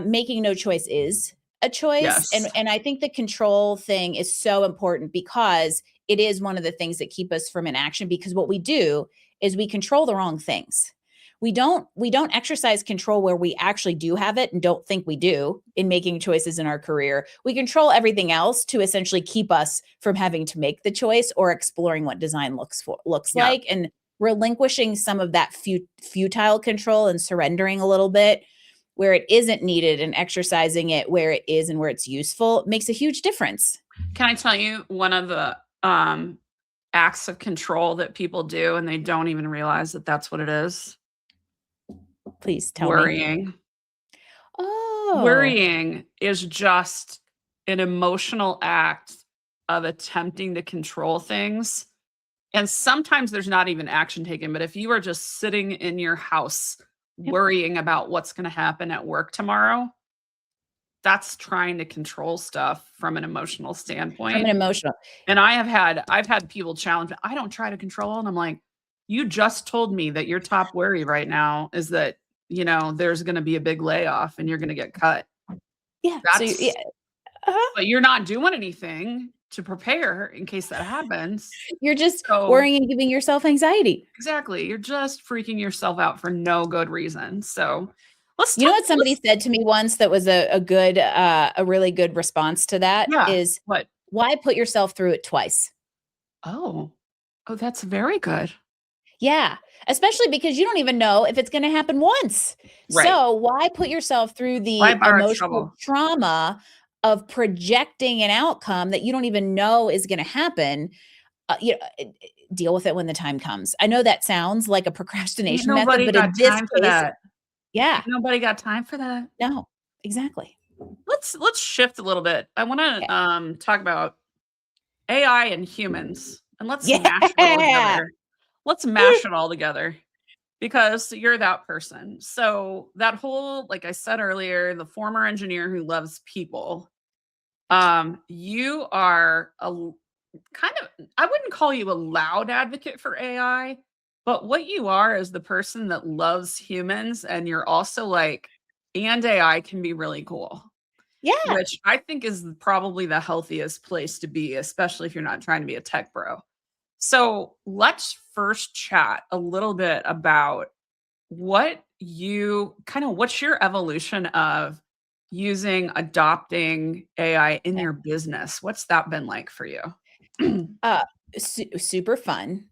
[SPEAKER 2] making no choice is a choice,
[SPEAKER 1] yes,
[SPEAKER 2] and I think the control thing is so important because it is one of the things that keep us from inaction. Because what we do is we control the wrong things. We don't exercise control where we actually do have it and don't think we do in making choices in our career. We control everything else to essentially keep us from having to make the choice or exploring what design looks
[SPEAKER 1] yeah.
[SPEAKER 2] like, and relinquishing some of that futile control and surrendering a little bit where it isn't needed and exercising it where it is and where it's useful makes a huge difference.
[SPEAKER 1] Can I tell you one of the acts of control that people do and they don't even realize that that's what it is?
[SPEAKER 2] Please tell me.
[SPEAKER 1] Worrying.
[SPEAKER 2] Oh,
[SPEAKER 1] Worrying is just an emotional act of attempting to control things. And sometimes there's not even action taken, but if you are just sitting in your house
[SPEAKER 2] yep.
[SPEAKER 1] worrying about what's going to happen at work tomorrow, that's trying to control stuff from an emotional
[SPEAKER 2] From an
[SPEAKER 1] standpoint.
[SPEAKER 2] emotional.
[SPEAKER 1] And I've had people challenge me, I don't try to control. And I'm like, you just told me that your top worry right now is that, there's going to be a big layoff and you're going to get cut.
[SPEAKER 2] Yeah. So yeah.
[SPEAKER 1] That's
[SPEAKER 2] Uh-huh.
[SPEAKER 1] But you're not doing anything to prepare in case that happens.
[SPEAKER 2] You're just
[SPEAKER 1] So
[SPEAKER 2] worrying and giving yourself anxiety.
[SPEAKER 1] exactly, you're just freaking yourself out for no good reason. So Let's
[SPEAKER 2] You know
[SPEAKER 1] talk.
[SPEAKER 2] what somebody said to me once that was a really good response to that
[SPEAKER 1] Yeah.
[SPEAKER 2] is,
[SPEAKER 1] What?
[SPEAKER 2] "Why put yourself through it twice?"
[SPEAKER 1] Oh. Oh, that's very good.
[SPEAKER 2] Yeah, especially because you don't even know if it's gonna happen once.
[SPEAKER 1] Right.
[SPEAKER 2] So, why put yourself through
[SPEAKER 1] Why
[SPEAKER 2] the
[SPEAKER 1] borrow
[SPEAKER 2] emotional
[SPEAKER 1] trouble?
[SPEAKER 2] trauma of projecting an outcome that you don't even know is gonna happen? Deal with it when the time comes. I know that sounds like a
[SPEAKER 1] Ain't
[SPEAKER 2] procrastination method,
[SPEAKER 1] nobody
[SPEAKER 2] but
[SPEAKER 1] got
[SPEAKER 2] in this
[SPEAKER 1] time for
[SPEAKER 2] case,
[SPEAKER 1] that.
[SPEAKER 2] yeah,
[SPEAKER 1] Ain't nobody got time for that.
[SPEAKER 2] no, exactly.
[SPEAKER 1] Let's shift a little bit. I wanna,
[SPEAKER 2] Okay.
[SPEAKER 1] talk about AI and humans, and let's mash it all
[SPEAKER 2] Yeah.
[SPEAKER 1] together. Let's mash it all together because you're that person. So, that whole like I said earlier, the former engineer who loves people, you are kind of I wouldn't call you a loud advocate for AI, but what you are is the person that loves humans and you're also like, and AI can be really cool,
[SPEAKER 2] Yeah.
[SPEAKER 1] which I think is probably the healthiest place to be, especially if you're not trying to be a tech bro. So let's first chat a little bit about what's your evolution of adopting AI in your business? What's that been like for you?
[SPEAKER 2] Uh, super fun.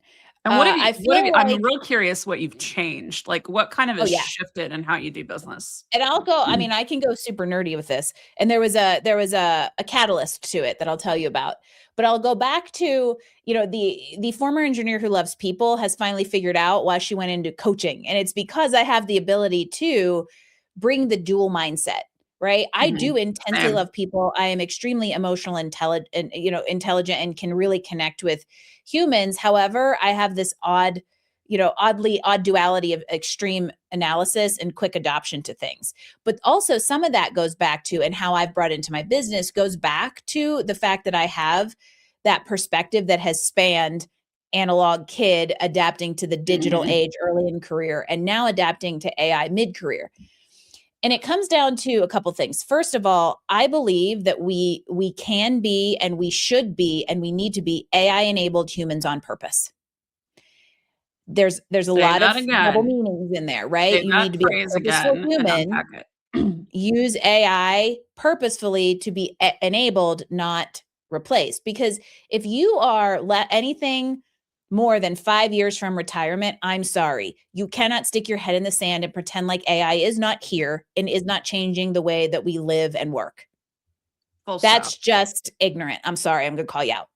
[SPEAKER 1] And
[SPEAKER 2] I
[SPEAKER 1] what have
[SPEAKER 2] feel
[SPEAKER 1] you I'm
[SPEAKER 2] like
[SPEAKER 1] real curious what you've changed. Like what kind of
[SPEAKER 2] oh,
[SPEAKER 1] has
[SPEAKER 2] yeah.
[SPEAKER 1] shifted in how you do business?
[SPEAKER 2] And I mean, I can go super nerdy with this. And there was a catalyst to it that I'll tell you about. But I'll go back to, the former engineer who loves people has finally figured out why she went into coaching. And it's because I have the ability to bring the dual mindset, right? I do
[SPEAKER 1] Mhm.
[SPEAKER 2] intensely
[SPEAKER 1] Same.
[SPEAKER 2] love people. I am extremely emotional, intelligent and can really connect with humans. However, I have this odd duality of extreme analysis and quick adoption to things. But also, some of that goes back to, and how I've brought into my business goes back to the fact that I have that perspective that has spanned analog kid adapting to the digital
[SPEAKER 1] Mhm.
[SPEAKER 2] age early in career and now adapting to AI mid career. And it comes down to a couple things. First of all, I believe that we can be and we should be and we need to be AI enabled humans on purpose. There's a
[SPEAKER 1] Say
[SPEAKER 2] lot
[SPEAKER 1] that
[SPEAKER 2] of double
[SPEAKER 1] again.
[SPEAKER 2] meanings in there, right?
[SPEAKER 1] Say
[SPEAKER 2] You
[SPEAKER 1] that
[SPEAKER 2] need to be a
[SPEAKER 1] phrase
[SPEAKER 2] purposeful
[SPEAKER 1] again and
[SPEAKER 2] human,
[SPEAKER 1] unpack it.
[SPEAKER 2] use AI purposefully to be enabled, not replaced. Because if you are anything more than 5 years from retirement, I'm sorry. You cannot stick your head in the sand and pretend like AI is not here and is not changing the way that we live and work.
[SPEAKER 1] Full stop.
[SPEAKER 2] That's just ignorant. I'm sorry. I'm going to call you out.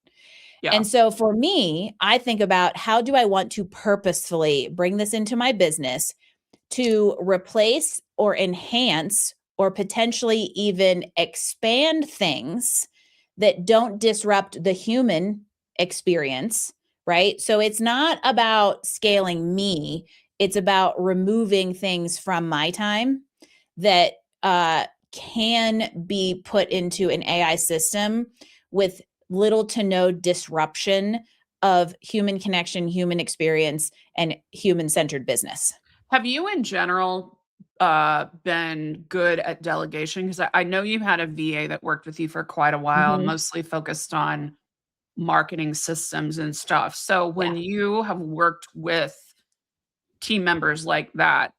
[SPEAKER 1] Yeah.
[SPEAKER 2] And so for me, I think about how do I want to purposefully bring this into my business to replace or enhance or potentially even expand things that don't disrupt the human experience, right? So it's not about scaling me, it's about removing things from my time that can be put into an AI system with little to no disruption of human connection, human experience, and human centered business.
[SPEAKER 1] Have you in general been good at delegation? Because I know you had a VA that worked with you for quite a while,
[SPEAKER 2] Mhm.
[SPEAKER 1] mostly focused on marketing systems and stuff. So
[SPEAKER 2] Yeah.
[SPEAKER 1] when you have worked with team members like that,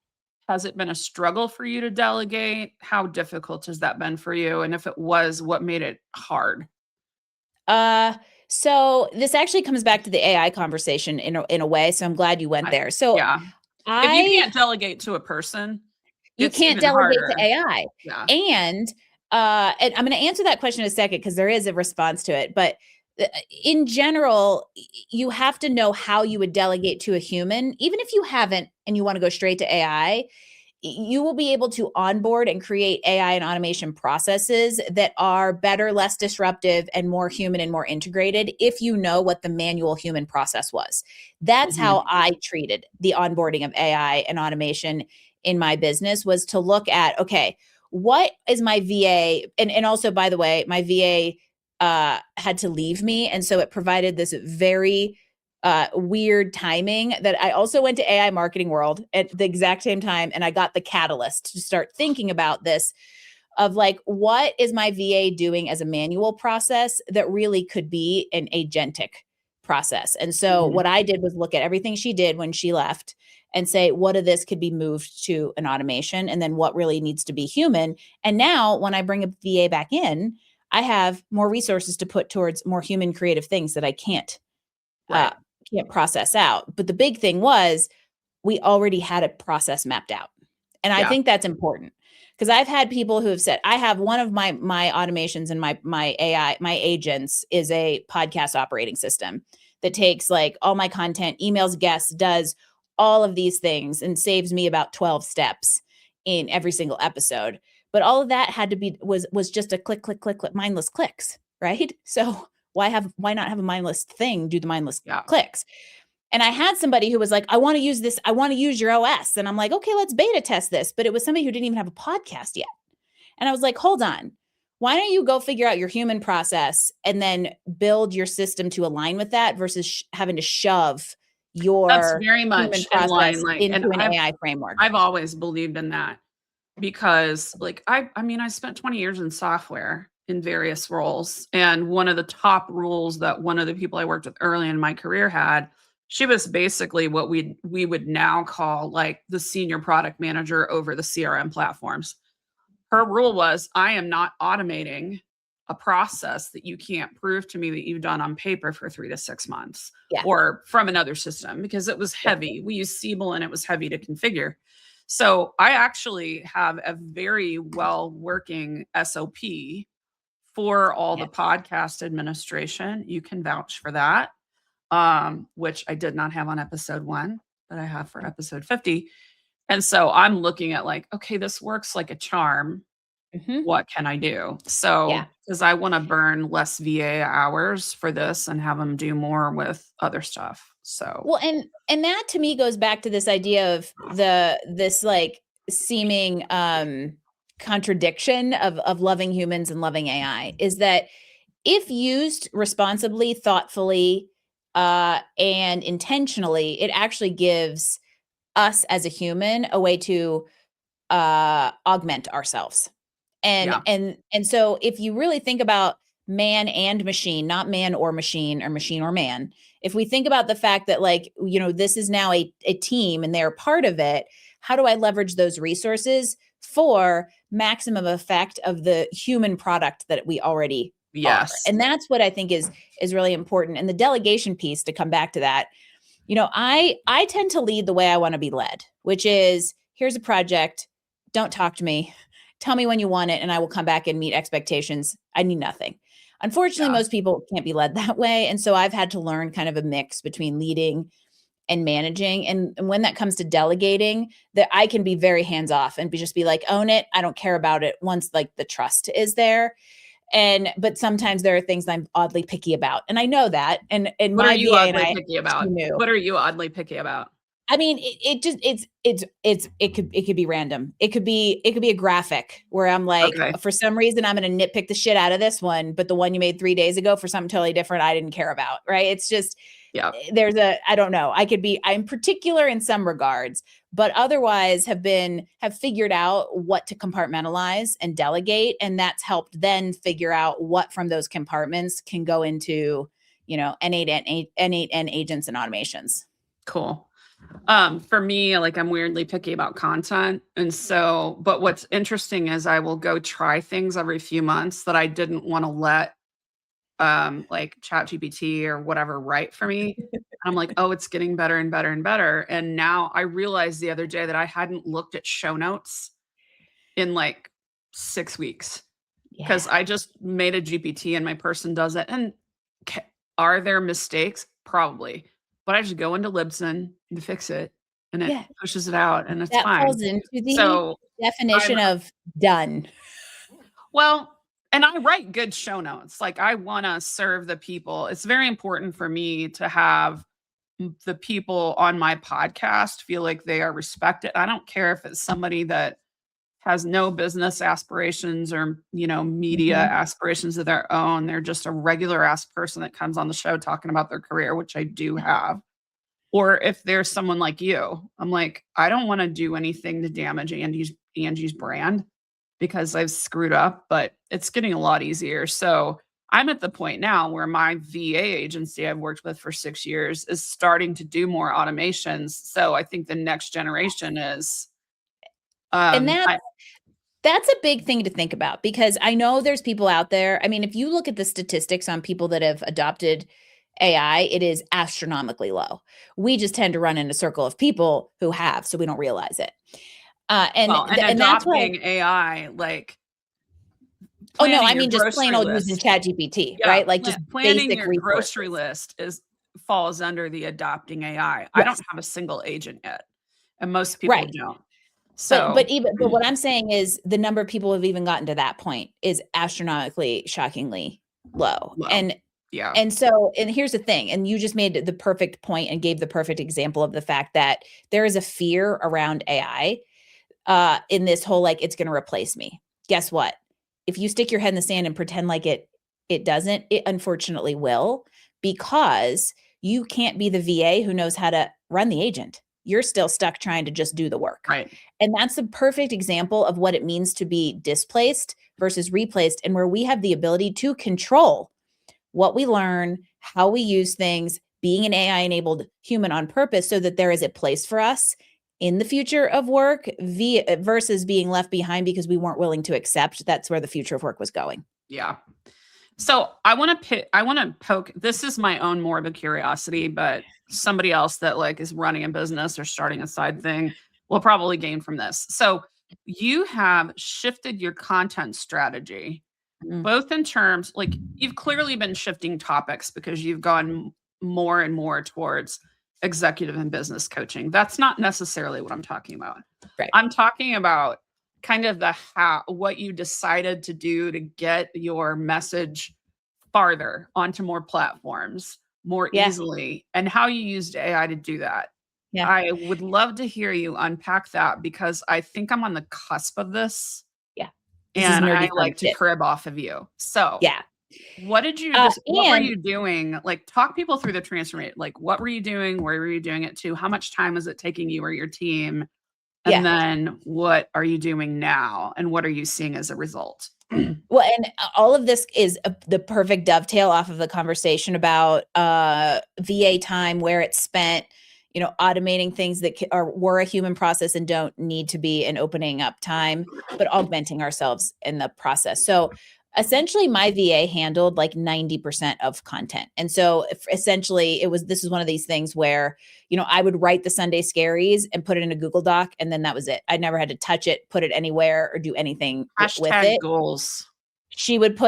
[SPEAKER 1] has it been a struggle for you to delegate? How difficult has that been for you? And if it was, what made it hard?
[SPEAKER 2] Uh, so this actually comes back to the AI conversation in a way, so I'm glad you went
[SPEAKER 1] I
[SPEAKER 2] there. So
[SPEAKER 1] Yeah. If you
[SPEAKER 2] I
[SPEAKER 1] can't delegate to a person,
[SPEAKER 2] you
[SPEAKER 1] it's
[SPEAKER 2] can't
[SPEAKER 1] even
[SPEAKER 2] delegate to
[SPEAKER 1] harder.
[SPEAKER 2] AI.
[SPEAKER 1] Yeah.
[SPEAKER 2] And and I'm going to answer that question in a second because there is a response to it, but in general, you have to know how you would delegate to a human, even if you haven't and you want to go straight to AI. You will be able to onboard and create AI and automation processes that are better, less disruptive, and more human and more integrated if you know what the manual human process was. That's how
[SPEAKER 1] Mhm.
[SPEAKER 2] I treated the onboarding of AI and automation in my business, was to look at, okay, what is my VA? And also, by the way, my VA had to leave me. And so it provided this very weird timing that I also went to AI marketing world at the exact same time. And I got the catalyst to start thinking about this of like, what is my VA doing as a manual process that really could be an agentic process? And so
[SPEAKER 1] Mhm.
[SPEAKER 2] what I did was look at everything she did when she left and say, what of this could be moved to an automation? And then what really needs to be human? And now when I bring a VA back in, I have more resources to put towards more human creative things that I uh,
[SPEAKER 1] Right.
[SPEAKER 2] can't process out. But the big thing was we already had a process mapped out. And I
[SPEAKER 1] Yeah.
[SPEAKER 2] think that's important because I've had people who have said, I have one of my automations and my AI, my agents is a podcast operating system that takes like all my content, emails guests, does all of these things and saves me about 12 steps in every single episode. But all of that had to be was just a click, click, click, click, mindless clicks, right? So why not have a mindless thing do the mindless
[SPEAKER 1] Yeah.
[SPEAKER 2] clicks? And I had somebody who was like, I want to use this. I want to use your OS. And I'm like, okay, let's beta test this. But it was somebody who didn't even have a podcast yet. And I was like, hold on. Why don't you go figure out your human process and then build your system to align with that versus having to shove
[SPEAKER 1] That's
[SPEAKER 2] your
[SPEAKER 1] very
[SPEAKER 2] human
[SPEAKER 1] much in line.
[SPEAKER 2] process
[SPEAKER 1] Like,
[SPEAKER 2] into
[SPEAKER 1] and
[SPEAKER 2] an AI framework?
[SPEAKER 1] I've always believed in that because like I mean, I spent 20 years in software in various roles. And one of the top rules that one of the people I worked with early in my career had, she was basically what we would now call like the senior product manager over the CRM platforms. Her rule was, I am not automating a process that you can't prove to me that you've done on paper for 3 to 6 months
[SPEAKER 2] Yeah.
[SPEAKER 1] or from another system because it was heavy. We used Siebel and it was heavy to configure. So I actually have a very well working SOP for all
[SPEAKER 2] Yeah.
[SPEAKER 1] the podcast administration. You can vouch for that, which I did not have on episode 1, but I have for episode 50. And so I'm looking at like, okay, this works like a charm.
[SPEAKER 2] Mm-hmm.
[SPEAKER 1] What can I do?
[SPEAKER 2] Yeah.
[SPEAKER 1] So, because I want to burn less VA hours for this and have them do more with other stuff. So,
[SPEAKER 2] Well, and that to me goes back to this idea of this like seeming contradiction of loving humans and loving AI is that if used responsibly, thoughtfully, and intentionally, it actually gives us as a human a way to augment ourselves.
[SPEAKER 1] yeah,
[SPEAKER 2] And so if you really think about man and machine, not man or machine or man, if we think about the fact that like, you know, this is now a team and they're part of it, how do I leverage those resources for maximum effect of the human product that we already are?
[SPEAKER 1] yes,
[SPEAKER 2] And that's what I think is really important. And the delegation piece, to come back to that, you know, I tend to lead the way I want to be led, which is here's a project, don't talk to me. Tell me when you want it and I will come back and meet expectations. I need nothing. Unfortunately,
[SPEAKER 1] yeah,
[SPEAKER 2] most people can't be led that way, and so I've had to learn kind of a mix between leading and managing. And when that comes to delegating, that I can be very hands off and just be like, own it. I don't care about it once like the trust is there. And but sometimes there are things I'm oddly picky about. And I know that. And
[SPEAKER 1] What are
[SPEAKER 2] my
[SPEAKER 1] you
[SPEAKER 2] VA and
[SPEAKER 1] oddly
[SPEAKER 2] I,
[SPEAKER 1] picky
[SPEAKER 2] she
[SPEAKER 1] about?
[SPEAKER 2] knew.
[SPEAKER 1] What are you oddly picky about?
[SPEAKER 2] I mean, it just it could be random. It could be a graphic where I'm like,
[SPEAKER 1] Okay,
[SPEAKER 2] for some reason, I'm going to nitpick the shit out of this one, but the one you made 3 days ago for something totally different, I didn't care about. Right? It's just
[SPEAKER 1] yeah,
[SPEAKER 2] I don't know. I'm particular in some regards, but otherwise have figured out what to compartmentalize and delegate, and that's helped then figure out what from those compartments can go into, you know, N8N agents and automations.
[SPEAKER 1] cool. For me, like I'm weirdly picky about content. And so, but what's interesting is I will go try things every few months that I didn't want to let like chat GPT or whatever write for me. I'm like, oh, it's getting better and better and better. And now I realized the other day that I hadn't looked at show notes in like 6 weeks because
[SPEAKER 2] Yeah.
[SPEAKER 1] I just made a GPT and my person does it. And are there mistakes? Probably. But I just go into Libsyn and fix it and it
[SPEAKER 2] Yeah.
[SPEAKER 1] pushes it out and it's
[SPEAKER 2] That
[SPEAKER 1] fine.
[SPEAKER 2] falls into the
[SPEAKER 1] So I'm
[SPEAKER 2] definition of done.
[SPEAKER 1] well, and I write good show notes. Like I want to serve the people. It's very important for me to have the people on my podcast feel like they are respected. I don't care if it's somebody that has no business aspirations or, you know, media
[SPEAKER 2] Mhm.
[SPEAKER 1] aspirations of their own. They're just a regular ass person that comes on the show talking about their career, which I do have. Or if there's someone like you, I'm like, I don't want to do anything to damage Angie's brand because I've screwed up, but it's getting a lot easier. So I'm at the point now where my VA agency I've worked with for 6 years is starting to do more automations. So I think the next generation is,
[SPEAKER 2] And
[SPEAKER 1] um, I
[SPEAKER 2] that's a big thing to think about, because I know there's people out there. I mean, if you look at the statistics on people that have adopted AI, it is astronomically low. We just tend to run in a circle of people who have, so we don't realize it.
[SPEAKER 1] well, and
[SPEAKER 2] And that's why.
[SPEAKER 1] adopting AI, like
[SPEAKER 2] Oh no,
[SPEAKER 1] planning
[SPEAKER 2] I
[SPEAKER 1] your
[SPEAKER 2] mean just plain
[SPEAKER 1] grocery
[SPEAKER 2] old using
[SPEAKER 1] list.
[SPEAKER 2] ChatGPT,
[SPEAKER 1] Yeah,
[SPEAKER 2] right? Like just
[SPEAKER 1] planning
[SPEAKER 2] basic
[SPEAKER 1] your grocery
[SPEAKER 2] resources.
[SPEAKER 1] list falls under the adopting AI. I don't
[SPEAKER 2] Yes,
[SPEAKER 1] have a single agent yet, and most people
[SPEAKER 2] right.
[SPEAKER 1] don't.
[SPEAKER 2] But
[SPEAKER 1] So,
[SPEAKER 2] what I'm saying is the number of people who have even gotten to that point is astronomically, shockingly low.
[SPEAKER 1] low. Yeah,
[SPEAKER 2] And here's the thing, and you just made the perfect point and gave the perfect example of the fact that there is a fear around AI, in this whole, like, it's gonna replace me. Guess what? If you stick your head in the sand and pretend like it doesn't, it unfortunately will, because you can't be the VA who knows how to run the agent. You're still stuck trying to just do the work.
[SPEAKER 1] right.
[SPEAKER 2] And that's a perfect example of what it means to be displaced versus replaced, and where we have the ability to control what we learn, how we use things, being an AI enabled human on purpose, so that there is a place for us in the future of work versus being left behind because we weren't willing to accept that's where the future of work was going.
[SPEAKER 1] Yeah. So I want to poke. This is my own morbid curiosity, but somebody else that like is running a business or starting a side thing will probably gain from this. So you have shifted your content strategy,
[SPEAKER 2] Mm,
[SPEAKER 1] both in terms like you've clearly been shifting topics because you've gone more and more towards executive and business coaching. That's not necessarily what I'm talking about.
[SPEAKER 2] right.
[SPEAKER 1] I'm talking about kind of the how what you decided to do to get your message farther onto more platforms more
[SPEAKER 2] Yeah.
[SPEAKER 1] easily and how you used AI to do that.
[SPEAKER 2] Yeah.
[SPEAKER 1] I would love to hear you unpack that because I think I'm on the cusp of this
[SPEAKER 2] Yeah. This is
[SPEAKER 1] and
[SPEAKER 2] nerdy
[SPEAKER 1] I
[SPEAKER 2] fun
[SPEAKER 1] like to
[SPEAKER 2] shit.
[SPEAKER 1] crib off of you. So,
[SPEAKER 2] Yeah.
[SPEAKER 1] what were
[SPEAKER 2] And
[SPEAKER 1] you doing? Like talk people through the transformation. Like what were you doing? Where were you doing it to? How much time is it taking you or your team? And
[SPEAKER 2] yeah.
[SPEAKER 1] then what are you doing now and what are you seeing as a result?
[SPEAKER 2] Well, and all of this is the perfect dovetail off of the conversation about VA time, where it's spent, automating things that were a human process and don't need to be, and opening up time, but augmenting ourselves in the process. So essentially, my VA handled like 90% of content, and so essentially, this is one of these things where I would write the Sunday scaries and put it in a Google Doc, and then that was it. I never had to touch it, put it anywhere, or do anything with
[SPEAKER 1] Hashtag
[SPEAKER 2] it.
[SPEAKER 1] goals.
[SPEAKER 2] She would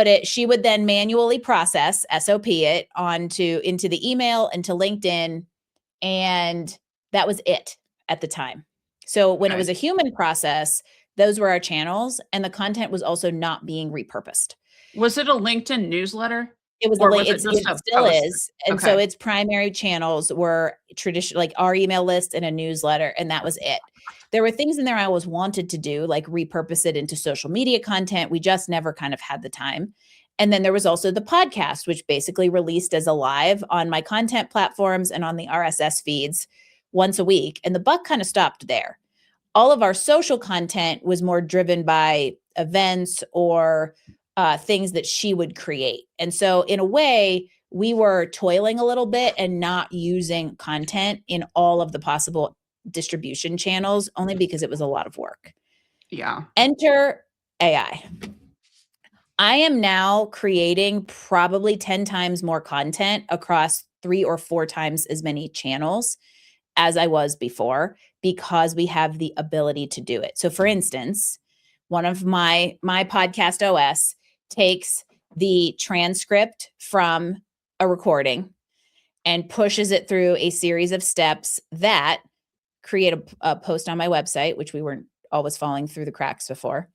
[SPEAKER 2] then manually process, SOP it into the email, into LinkedIn, and that was it at the time. So when it
[SPEAKER 1] Okay.
[SPEAKER 2] was a human process, those were our channels, and the content was also not being repurposed.
[SPEAKER 1] Was it a LinkedIn newsletter
[SPEAKER 2] It was a
[SPEAKER 1] or
[SPEAKER 2] link.
[SPEAKER 1] was it just
[SPEAKER 2] It
[SPEAKER 1] a
[SPEAKER 2] still
[SPEAKER 1] post?
[SPEAKER 2] is, and so
[SPEAKER 1] Okay.
[SPEAKER 2] its primary channels were traditional, like our email list and a newsletter, and that was it. There were things in there I always wanted to do, like repurpose it into social media content. We just never kind of had the time. And then there was also the podcast, which basically released as a live on my content platforms and on the RSS feeds once a week. And the buck kind of stopped there. All of our social content was more driven by events or things that she would create. And so, in a way, we were toiling a little bit and not using content in all of the possible distribution channels, only because it was a lot of work.
[SPEAKER 1] Yeah.
[SPEAKER 2] Enter AI. I am now creating probably 10 times more content across 3 or 4 times as many channels as I was before, because we have the ability to do it. So for instance, one of my podcast OS takes the transcript from a recording and pushes it through a series of steps that create a post on my website, which we weren't always falling through the cracks before.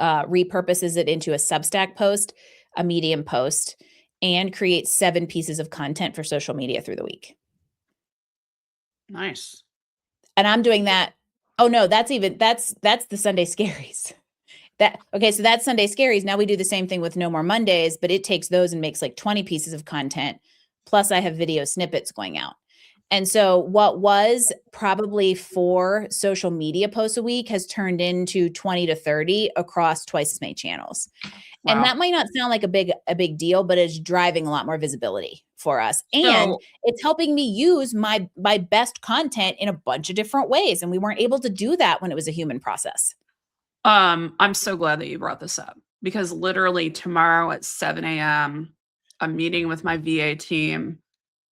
[SPEAKER 2] Repurposes it into a Substack post, a Medium post, and creates 7 pieces of content for social media through the week.
[SPEAKER 1] Nice.
[SPEAKER 2] And I'm doing that. Oh no, that's the Sunday Scaries. So that's Sunday Scaries. Now we do the same thing with No More Mondays, but it takes those and makes like 20 pieces of content. Plus I have video snippets going out. And so what was probably 4 social media posts a week has turned into 20 to 30 across twice as many channels. And that
[SPEAKER 1] Wow.
[SPEAKER 2] might not sound like a big deal, but it's driving a lot more visibility for us. And
[SPEAKER 1] So,
[SPEAKER 2] it's helping me use my best content in a bunch of different ways. And we weren't able to do that when it was a human process.
[SPEAKER 1] I'm so glad that you brought this up because literally tomorrow at 7 a.m., I'm meeting with my VA team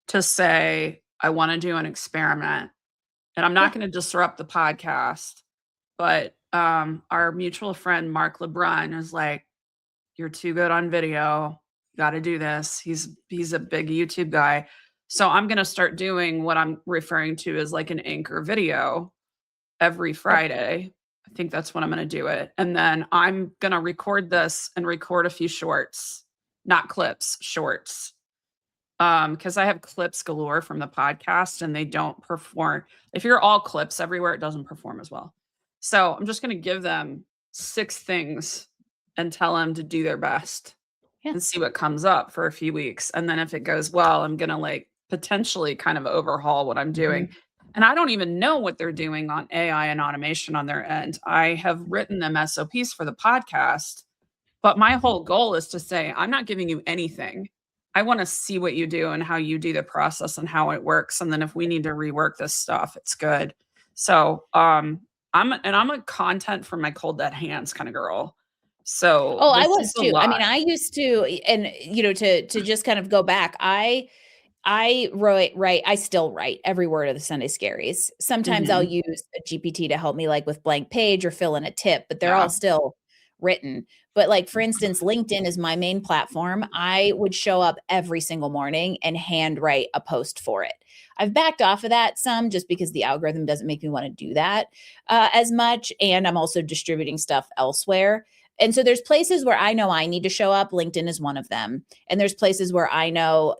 [SPEAKER 1] to say, I want to do an experiment and I'm not
[SPEAKER 2] Yeah.
[SPEAKER 1] going to disrupt the podcast. But our mutual friend, Mark LeBrun, is like, you're too good on video. Got to do this. He's a big YouTube guy. So I'm going to start doing what I'm referring to as like an anchor video every
[SPEAKER 2] Yep.
[SPEAKER 1] Friday. I think that's when I'm gonna do it, and then I'm gonna record this and record a few shorts, not clips, shorts, because I have clips galore from the podcast, and they don't perform if you're all clips everywhere, it doesn't perform as well. So, I'm just gonna give them 6 things and tell them to do their best
[SPEAKER 2] Yeah.
[SPEAKER 1] and see what comes up for a few weeks, and then if it goes well, I'm gonna, like, potentially kind of overhaul what I'm doing,
[SPEAKER 2] Mhm.
[SPEAKER 1] and I don't even know what they're doing on AI and automation on their end. I have written them SOPs for the podcast, but my whole goal is to say, "I'm not giving you anything. I wanna see what you do and how you do the process and how it works, and then if we need to rework this stuff, it's good." So, I'm a content from my cold dead hands kinda girl. So,
[SPEAKER 2] Oh, I
[SPEAKER 1] this
[SPEAKER 2] was
[SPEAKER 1] is a
[SPEAKER 2] too. I mean,
[SPEAKER 1] lot.
[SPEAKER 2] I used to, and to just kind of go back, I write I still write every word of the Sunday Scaries. Sometimes I'll
[SPEAKER 1] Mhm.
[SPEAKER 2] use a GPT to help me, like, with blank page or fill in a tip, but they're all
[SPEAKER 1] Yeah.
[SPEAKER 2] still written. But, like, for instance, LinkedIn is my main platform. I would show up every single morning and handwrite a post for it. I've backed off of that some just because the algorithm doesn't make me wanna do that, as much, and I'm also distributing stuff elsewhere. And so there's places where I know I need to show up, LinkedIn is one of them, and there's places where I know,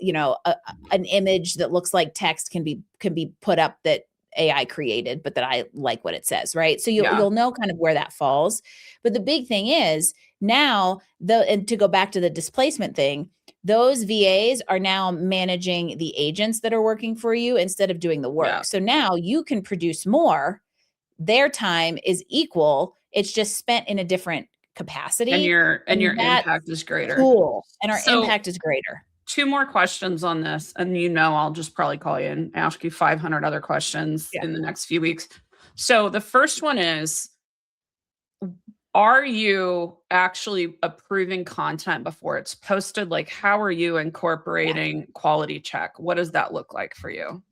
[SPEAKER 2] an image that looks like text can be put up that AI created, but that I like what it says, right? So you'll
[SPEAKER 1] Yeah.
[SPEAKER 2] you'll know kind of where that falls. But the big thing is now and to go back to the displacement thing, those VAs are now managing the agents that are working for you instead of doing the
[SPEAKER 1] Yeah.
[SPEAKER 2] work. So now you can produce more. Their time is equal. It's just spent in a different capacity.
[SPEAKER 1] And your
[SPEAKER 2] And that's
[SPEAKER 1] impact is greater.
[SPEAKER 2] cool. And our
[SPEAKER 1] So,
[SPEAKER 2] impact is greater.
[SPEAKER 1] 2 more questions on this, and I'll just probably call you and ask you 500 other questions
[SPEAKER 2] Yeah.
[SPEAKER 1] in the next few weeks. So, the first one is, are you actually approving content before it's posted? Like, how are you
[SPEAKER 2] Yeah.
[SPEAKER 1] incorporating quality check? What does that look like for you?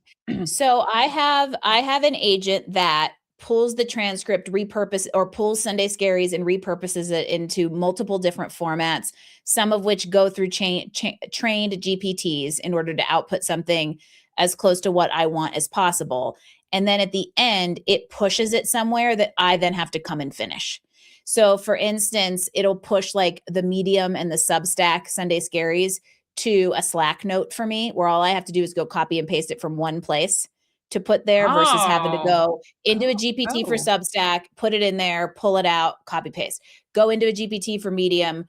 [SPEAKER 2] So I have an agent that pulls the transcript, repurpose or pulls Sunday Scaries and repurposes it into multiple different formats, some of which go through trained GPTs in order to output something as close to what I want as possible. And then at the end, it pushes it somewhere that I then have to come and finish. So for instance, it'll push like the Medium and the Substack Sunday Scaries to a Slack note for me where all I have to do is go copy and paste it from one place to put there versus having to
[SPEAKER 1] Oh.
[SPEAKER 2] go into a
[SPEAKER 1] Oh,
[SPEAKER 2] GPT for
[SPEAKER 1] oh,
[SPEAKER 2] Substack, put it in there, pull it out, copy paste. Go into a GPT for Medium,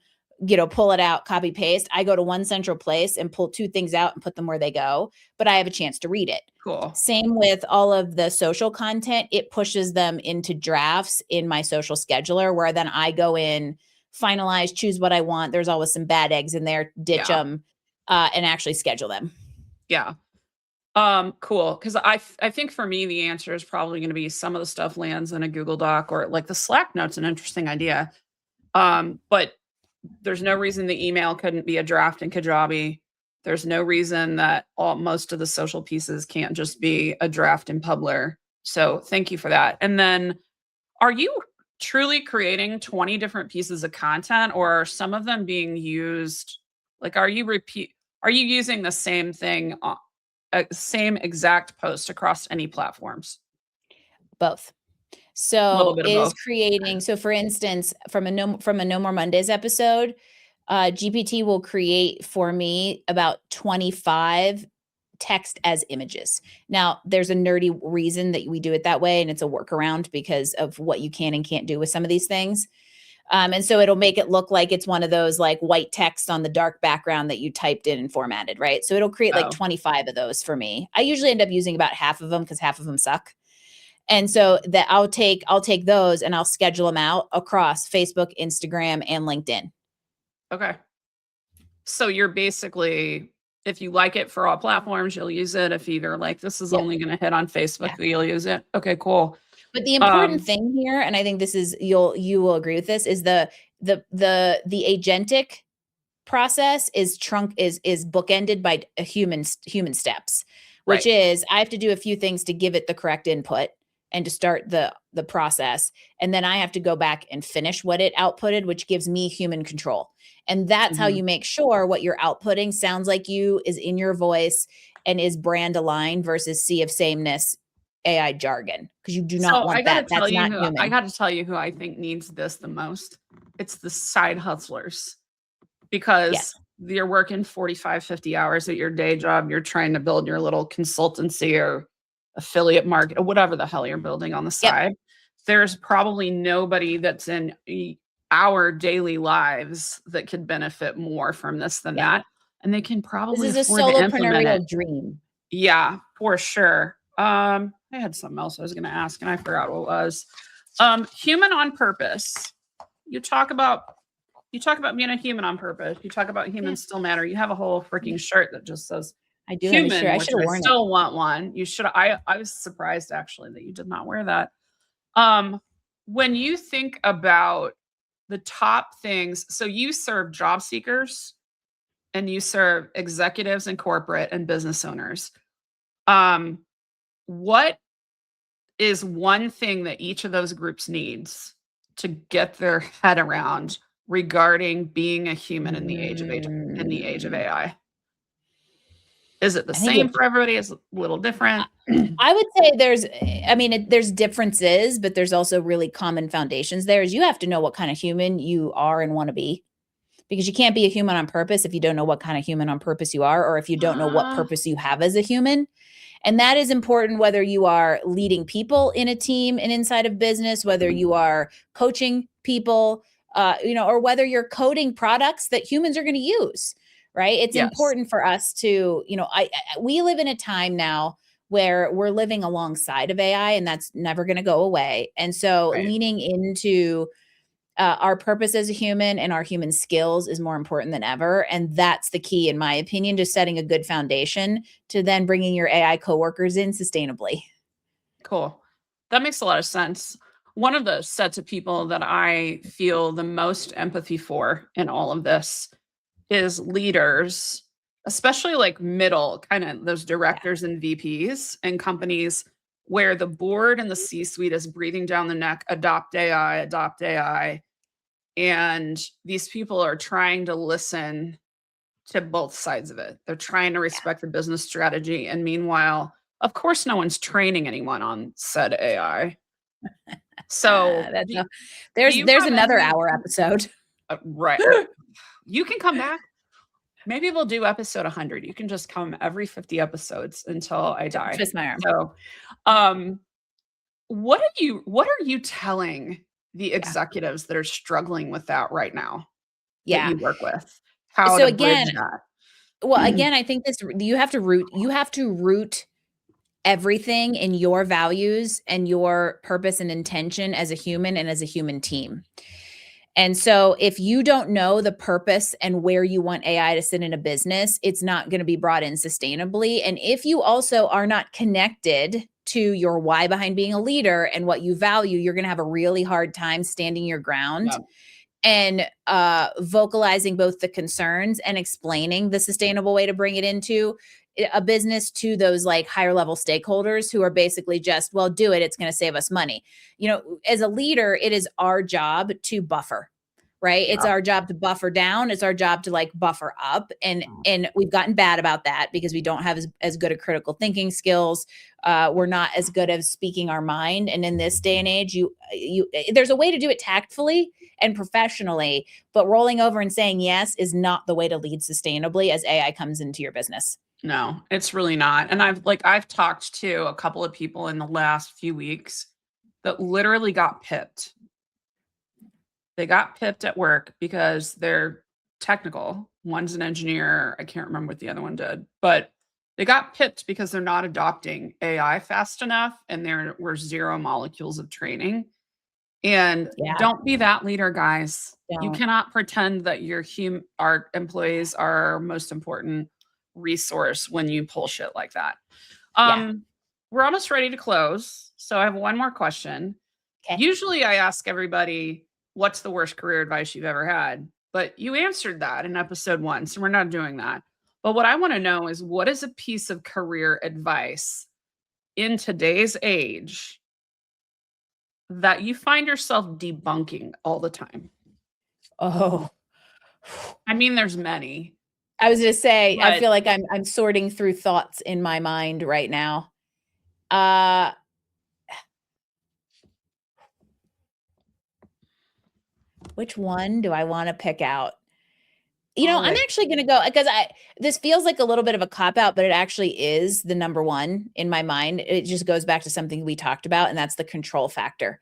[SPEAKER 2] pull it out, copy paste. I go to one central place and pull two things out and put them where they go, but I have a chance to read it.
[SPEAKER 1] cool.
[SPEAKER 2] Same with all of the social content. It pushes them into drafts in my social scheduler where then I go in, finalize, choose what I want. There's always some bad eggs in there, ditch
[SPEAKER 1] Yeah.
[SPEAKER 2] them, and actually schedule them.
[SPEAKER 1] Yeah. Cool. Because I think for me, the answer is probably gonna be some of the stuff lands in a Google Doc or, like, the Slack note's an interesting idea. But there's no reason the email couldn't be a draft in Kajabi. There's no reason that most of the social pieces can't just be a draft in Publer. So thank you for that. And then are you truly creating 20 different pieces of content or are some of them being used like are you using the same thing same exact post across any platforms?
[SPEAKER 2] Both.
[SPEAKER 1] A little
[SPEAKER 2] So
[SPEAKER 1] bit of
[SPEAKER 2] is
[SPEAKER 1] both.
[SPEAKER 2] creating so for instance, from a No More Mondays episode, GPT will create for me about 25 text as images. Now, there's a nerdy reason that we do it that way, and it's a workaround because of what you can and can't do with some of these things. And so it'll make it look like it's one of those like white text on the dark background that you typed in and formatted, right? So it'll create like
[SPEAKER 1] Oh,
[SPEAKER 2] 25 of those for me. I usually end up using about half of them because half of them suck. And so that I'll take those and I'll schedule them out across Facebook, Instagram, and LinkedIn.
[SPEAKER 1] okay. So you're basically, if you like it for all platforms, you'll use it. If you're like, this is
[SPEAKER 2] Yep.
[SPEAKER 1] only going to hit on
[SPEAKER 2] Yeah.
[SPEAKER 1] Facebook, you'll use it. Okay, cool.
[SPEAKER 2] But the important
[SPEAKER 1] Um,
[SPEAKER 2] thing here, and I think this is you will agree with this, is the agentic process is bookended by a human steps, which
[SPEAKER 1] right.
[SPEAKER 2] is I have to do a few things to give it the correct input and to start the process, and then I have to go back and finish what it outputted, which gives me human control. And that's how
[SPEAKER 1] Mhm.
[SPEAKER 2] you make sure what you're outputting sounds like you, is in your voice, and is brand aligned versus sea of sameness AI jargon, because you do not
[SPEAKER 1] So
[SPEAKER 2] want that. That's not
[SPEAKER 1] I
[SPEAKER 2] human.
[SPEAKER 1] got to tell you who I think needs this the most. It's the side hustlers, because
[SPEAKER 2] Yes.
[SPEAKER 1] you're working 45, 50 hours at your day job. You're trying to build your little consultancy or affiliate market or whatever the hell you're building on the
[SPEAKER 2] Yep.
[SPEAKER 1] side. There's probably nobody that's in our daily lives that could benefit more from this than
[SPEAKER 2] Yeah.
[SPEAKER 1] that. And they can
[SPEAKER 2] This
[SPEAKER 1] probably
[SPEAKER 2] is a
[SPEAKER 1] afford to implement it.
[SPEAKER 2] soloprenarial dream.
[SPEAKER 1] Yeah, for sure. I had something else I was going to ask and I forgot what it was. Human on purpose. You talk about being a human on purpose. You talk about
[SPEAKER 2] Yeah.
[SPEAKER 1] humans still matter. You have a whole freaking shirt that just says
[SPEAKER 2] I do have a shirt.
[SPEAKER 1] human,
[SPEAKER 2] I
[SPEAKER 1] which
[SPEAKER 2] should have
[SPEAKER 1] I
[SPEAKER 2] worn it.
[SPEAKER 1] still want one. You should. I was surprised actually that you did not wear that. Um, when you think about the top things, so you serve job seekers and you serve executives and corporate and business owners. Um, what is one thing that each of those groups needs to get their head around regarding being a human in the age of
[SPEAKER 2] Mm,
[SPEAKER 1] AI? Is it the
[SPEAKER 2] I think
[SPEAKER 1] same for everybody? Is it a little different?
[SPEAKER 2] I would say I mean, there's differences, but there's also really common foundations there. Is you have to know what kind of human you are and want to be, because you can't be a human on purpose if you don't know what kind of human on purpose you are, or if you don't know what
[SPEAKER 1] Uh,
[SPEAKER 2] purpose you have as a human. And that is important whether you are leading people in a team and inside of business, whether you are coaching people, or whether you're coding products that humans are going to use, right? It's
[SPEAKER 1] yes,
[SPEAKER 2] important for us to, we live in a time now where we're living alongside of AI, and that's never going to go away. And so
[SPEAKER 1] right.
[SPEAKER 2] leaning into our purpose as a human and our human skills is more important than ever. And that's the key, in my opinion, to setting a good foundation to then bringing your AI coworkers in sustainably.
[SPEAKER 1] Cool. That makes a lot of sense. One of the sets of people that I feel the most empathy for in all of this is leaders, especially like middle, kind of those
[SPEAKER 2] Yeah.
[SPEAKER 1] directors and VPs in companies where the board and the C suite is breathing down the neck, adopt AI, adopt AI. And these people are trying to listen to both sides of it. They're trying to
[SPEAKER 2] Yeah.
[SPEAKER 1] respect the business strategy. And meanwhile, of course, no one's training anyone on said AI. So
[SPEAKER 2] That's
[SPEAKER 1] do you
[SPEAKER 2] there's
[SPEAKER 1] have
[SPEAKER 2] another
[SPEAKER 1] any,
[SPEAKER 2] hour episode.
[SPEAKER 1] right? You can come back. Maybe we'll do episode 100. You can just come every 50 episodes until I die.
[SPEAKER 2] Twist my arm.
[SPEAKER 1] So, um, what are you telling the
[SPEAKER 2] Yeah.
[SPEAKER 1] executives that are struggling with that right now that
[SPEAKER 2] Yeah.
[SPEAKER 1] you work with? How
[SPEAKER 2] So
[SPEAKER 1] to bridge
[SPEAKER 2] again,
[SPEAKER 1] that?
[SPEAKER 2] I think this you have to root everything in your values and your purpose and intention as a human and as a human team. And so if you don't know the purpose and where you want AI to sit in a business, it's not going to be brought in sustainably. And if you also are not connected to your why behind being a leader and what you value, you're going to have a really hard time standing your ground
[SPEAKER 1] Yeah,
[SPEAKER 2] and vocalizing both the concerns and explaining the sustainable way to bring it into a business to those like higher level stakeholders who are basically just, well, do it, it's going to save us money. As a leader, it is our job to buffer, right? It's
[SPEAKER 1] yeah.
[SPEAKER 2] our job to buffer down, it's our job to like buffer up, and we've gotten bad about that because we don't have as good a critical thinking skills. We're not as good at speaking our mind, and in this day and age, you there's a way to do it tactfully and professionally, but rolling over and saying yes is not the way to lead sustainably as AI comes into your business.
[SPEAKER 1] No, it's really not. And I've talked to a couple of people in the last few weeks that literally got pipped They got pipped at work because they're technical. One's an engineer. I can't remember what the other one did, but they got pipped because they're not adopting AI fast enough and there were zero molecules of training. And
[SPEAKER 2] Yeah,
[SPEAKER 1] don't be that leader, guys. You
[SPEAKER 2] don't.
[SPEAKER 1] cannot pretend that our employees are our most important resource when you pull shit like that.
[SPEAKER 2] Yeah.
[SPEAKER 1] Um, we're almost ready to close. So I have one more question.
[SPEAKER 2] Okay.
[SPEAKER 1] Usually I ask everybody, what's the worst career advice you've ever had? But you answered that in episode 1, so we're not doing that. But what I want to know is what is a piece of career advice in today's age that you find yourself debunking all the time?
[SPEAKER 2] Oh,
[SPEAKER 1] I mean, there's many,
[SPEAKER 2] I was gonna say, I
[SPEAKER 1] but
[SPEAKER 2] feel like I'm sorting through thoughts in my mind right now. Uh, which one do I wanna pick out?
[SPEAKER 1] all
[SPEAKER 2] I'm
[SPEAKER 1] that,
[SPEAKER 2] actually gonna go because I this feels like a little bit of a cop out, but it actually is the number one in my mind. It just goes back to something we talked about, and that's the control factor.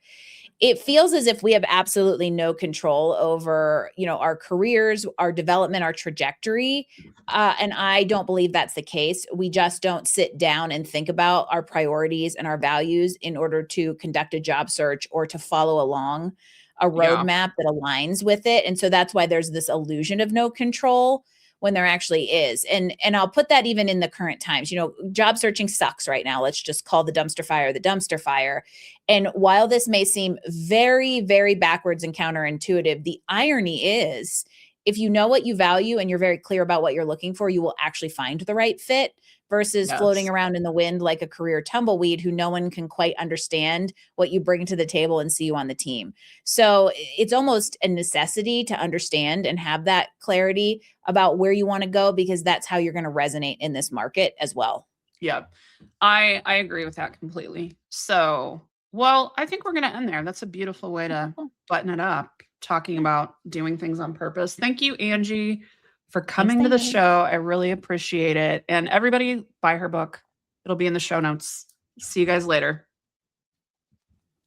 [SPEAKER 2] It feels as if we have absolutely no control over, our careers, our development, our trajectory. And I don't believe that's the case. We just don't sit down and think about our priorities and our values in order to conduct a job search or to follow along a
[SPEAKER 1] yeah,
[SPEAKER 2] roadmap that aligns with it. And so that's why there's this illusion of no control when there actually is. And I'll put that even in the current times. Job searching sucks right now. Let's just call the dumpster fire the dumpster fire. And while this may seem very, very backwards and counterintuitive, the irony is if you know what you value and you're very clear about what you're looking for, you will actually find the right fit versus floating
[SPEAKER 1] yes.
[SPEAKER 2] around in the wind like a career tumbleweed who no one can quite understand what you bring to the table and see you on the team. So it's almost a necessity to understand and have that clarity about where you want to go because that's how you're going to resonate in this market as well.
[SPEAKER 1] Yeah. I agree with that completely. So, well, I think we're going to end there. That's a beautiful way to button it up, talking about doing things on purpose. Thank you, Angie, for
[SPEAKER 2] Thanks,
[SPEAKER 1] coming to the
[SPEAKER 2] thanks.
[SPEAKER 1] show. I really appreciate it. And everybody buy her book. It'll be in the show notes. See you guys later.